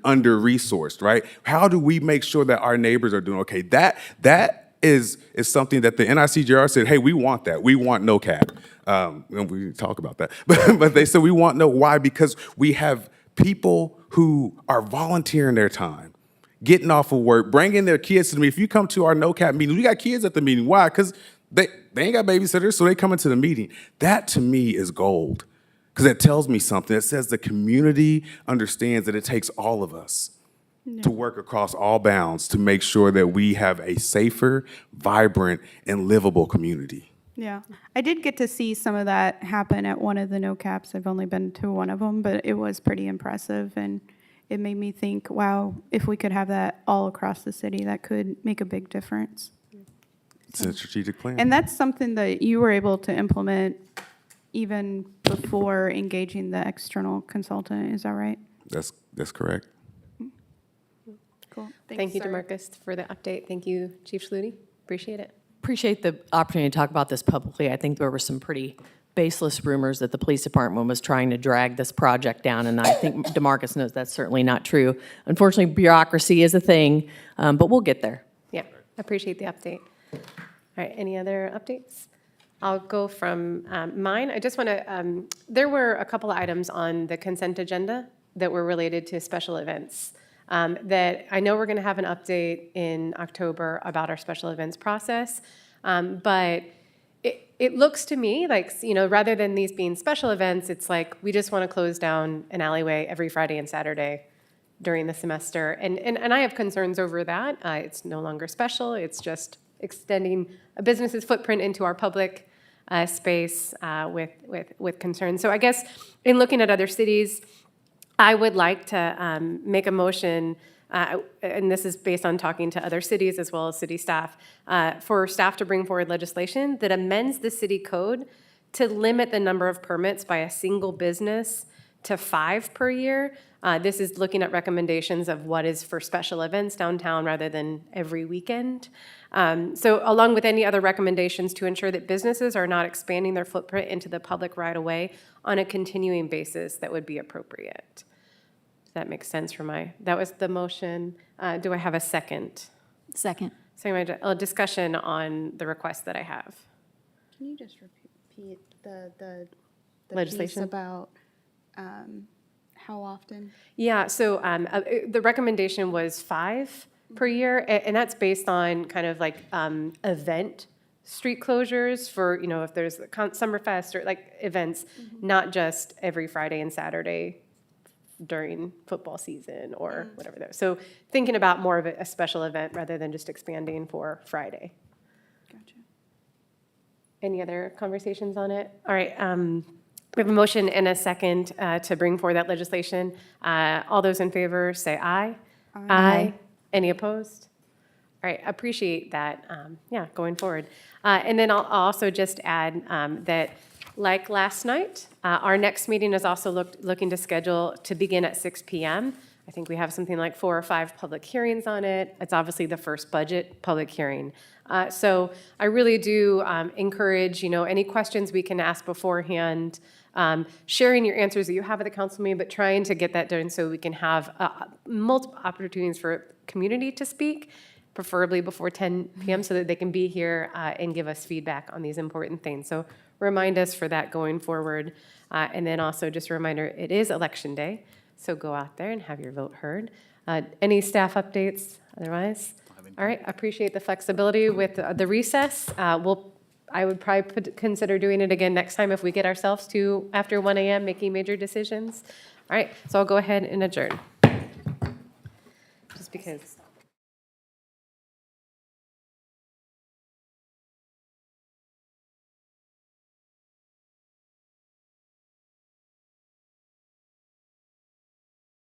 under-resourced, right? How do we make sure that our neighbors are doing okay? That is something that the NICJR said, hey, we want that. We want NOCAP. And we talk about that. But they said we want why? Because we have people who are volunteering their time, getting off of work, bringing their kids to the meeting. If you come to our NOCAP meeting, we got kids at the meeting. Why? Because they ain't got babysitters, so they come into the meeting. That, to me, is gold. Because it tells me something. It says the community understands that it takes all of us to work across all bounds to make sure that we have a safer, vibrant, and livable community. Yeah, I did get to see some of that happen at one of the NOCAPs. I've only been to one of them, but it was pretty impressive, and it made me think, wow, if we could have that all across the city, that could make a big difference. It's a strategic plan. And that's something that you were able to implement even before engaging the external consultant, is that right? That's correct. Cool. Thank you, DeMarcus, for the update. Thank you, Chief Schluty. Appreciate it. Appreciate the opportunity to talk about this publicly. I think there were some pretty baseless rumors that the police department was trying to drag this project down, and I think DeMarcus knows that's certainly not true. Unfortunately, bureaucracy is a thing, but we'll get there. Yeah, appreciate the update. All right, any other updates? I'll go from mine. I just want to, there were a couple of items on the consent agenda that were related to special events. That I know we're going to have an update in October about our special events process, but it looks to me like, rather than these being special events, it's like we just want to close down an alleyway every Friday and Saturday during the semester. And I have concerns over that. It's no longer special. It's just extending a business's footprint into our public space with concerns. So I guess in looking at other cities, I would like to make a motion, and this is based on talking to other cities as well as city staff, for staff to bring forward legislation that amends the city code to limit the number of permits by a single business to 5 per year. This is looking at recommendations of what is for special events downtown rather than every weekend. So along with any other recommendations to ensure that businesses are not expanding their footprint into the public right-of-way on a continuing basis that would be appropriate. that makes sense for that was the motion. Do I have a second? Second. Second, a discussion on the request that I have. Can you just repeat the piece Legislation? about how often? Yeah, so the recommendation was 5 per year, and that's based on kind of like event street closures for, if there's Summerfest or like events, not just every Friday and Saturday during football season or whatever. So thinking about more of a special event rather than just expanding for Friday. Gotcha. Any other conversations on it? All right, we have a motion and a second to bring forward that legislation. All those in favor say aye. Aye. Any opposed? All right, appreciate that, going forward. And then I'll also just add that, like last night, our next meeting is also looking to schedule to begin at 6 p.m. I think we have something like 4 or 5 public hearings on it. It's obviously the first budget public hearing. So I really do encourage, any questions we can ask beforehand, sharing your answers that you have at the council meeting, but trying to get that done so we can have multiple opportunities for community to speak, preferably before 10 p.m. so that they can be here and give us feedback on these important things. So remind us for that going forward. And then also just a reminder, it is Election Day, so go out there and have your vote heard. Any staff updates otherwise? All right, appreciate the flexibility with the recess. I would probably consider doing it again next time if we get ourselves to after 1 a.m. making major decisions. All right, so I'll go ahead and adjourn. Just because.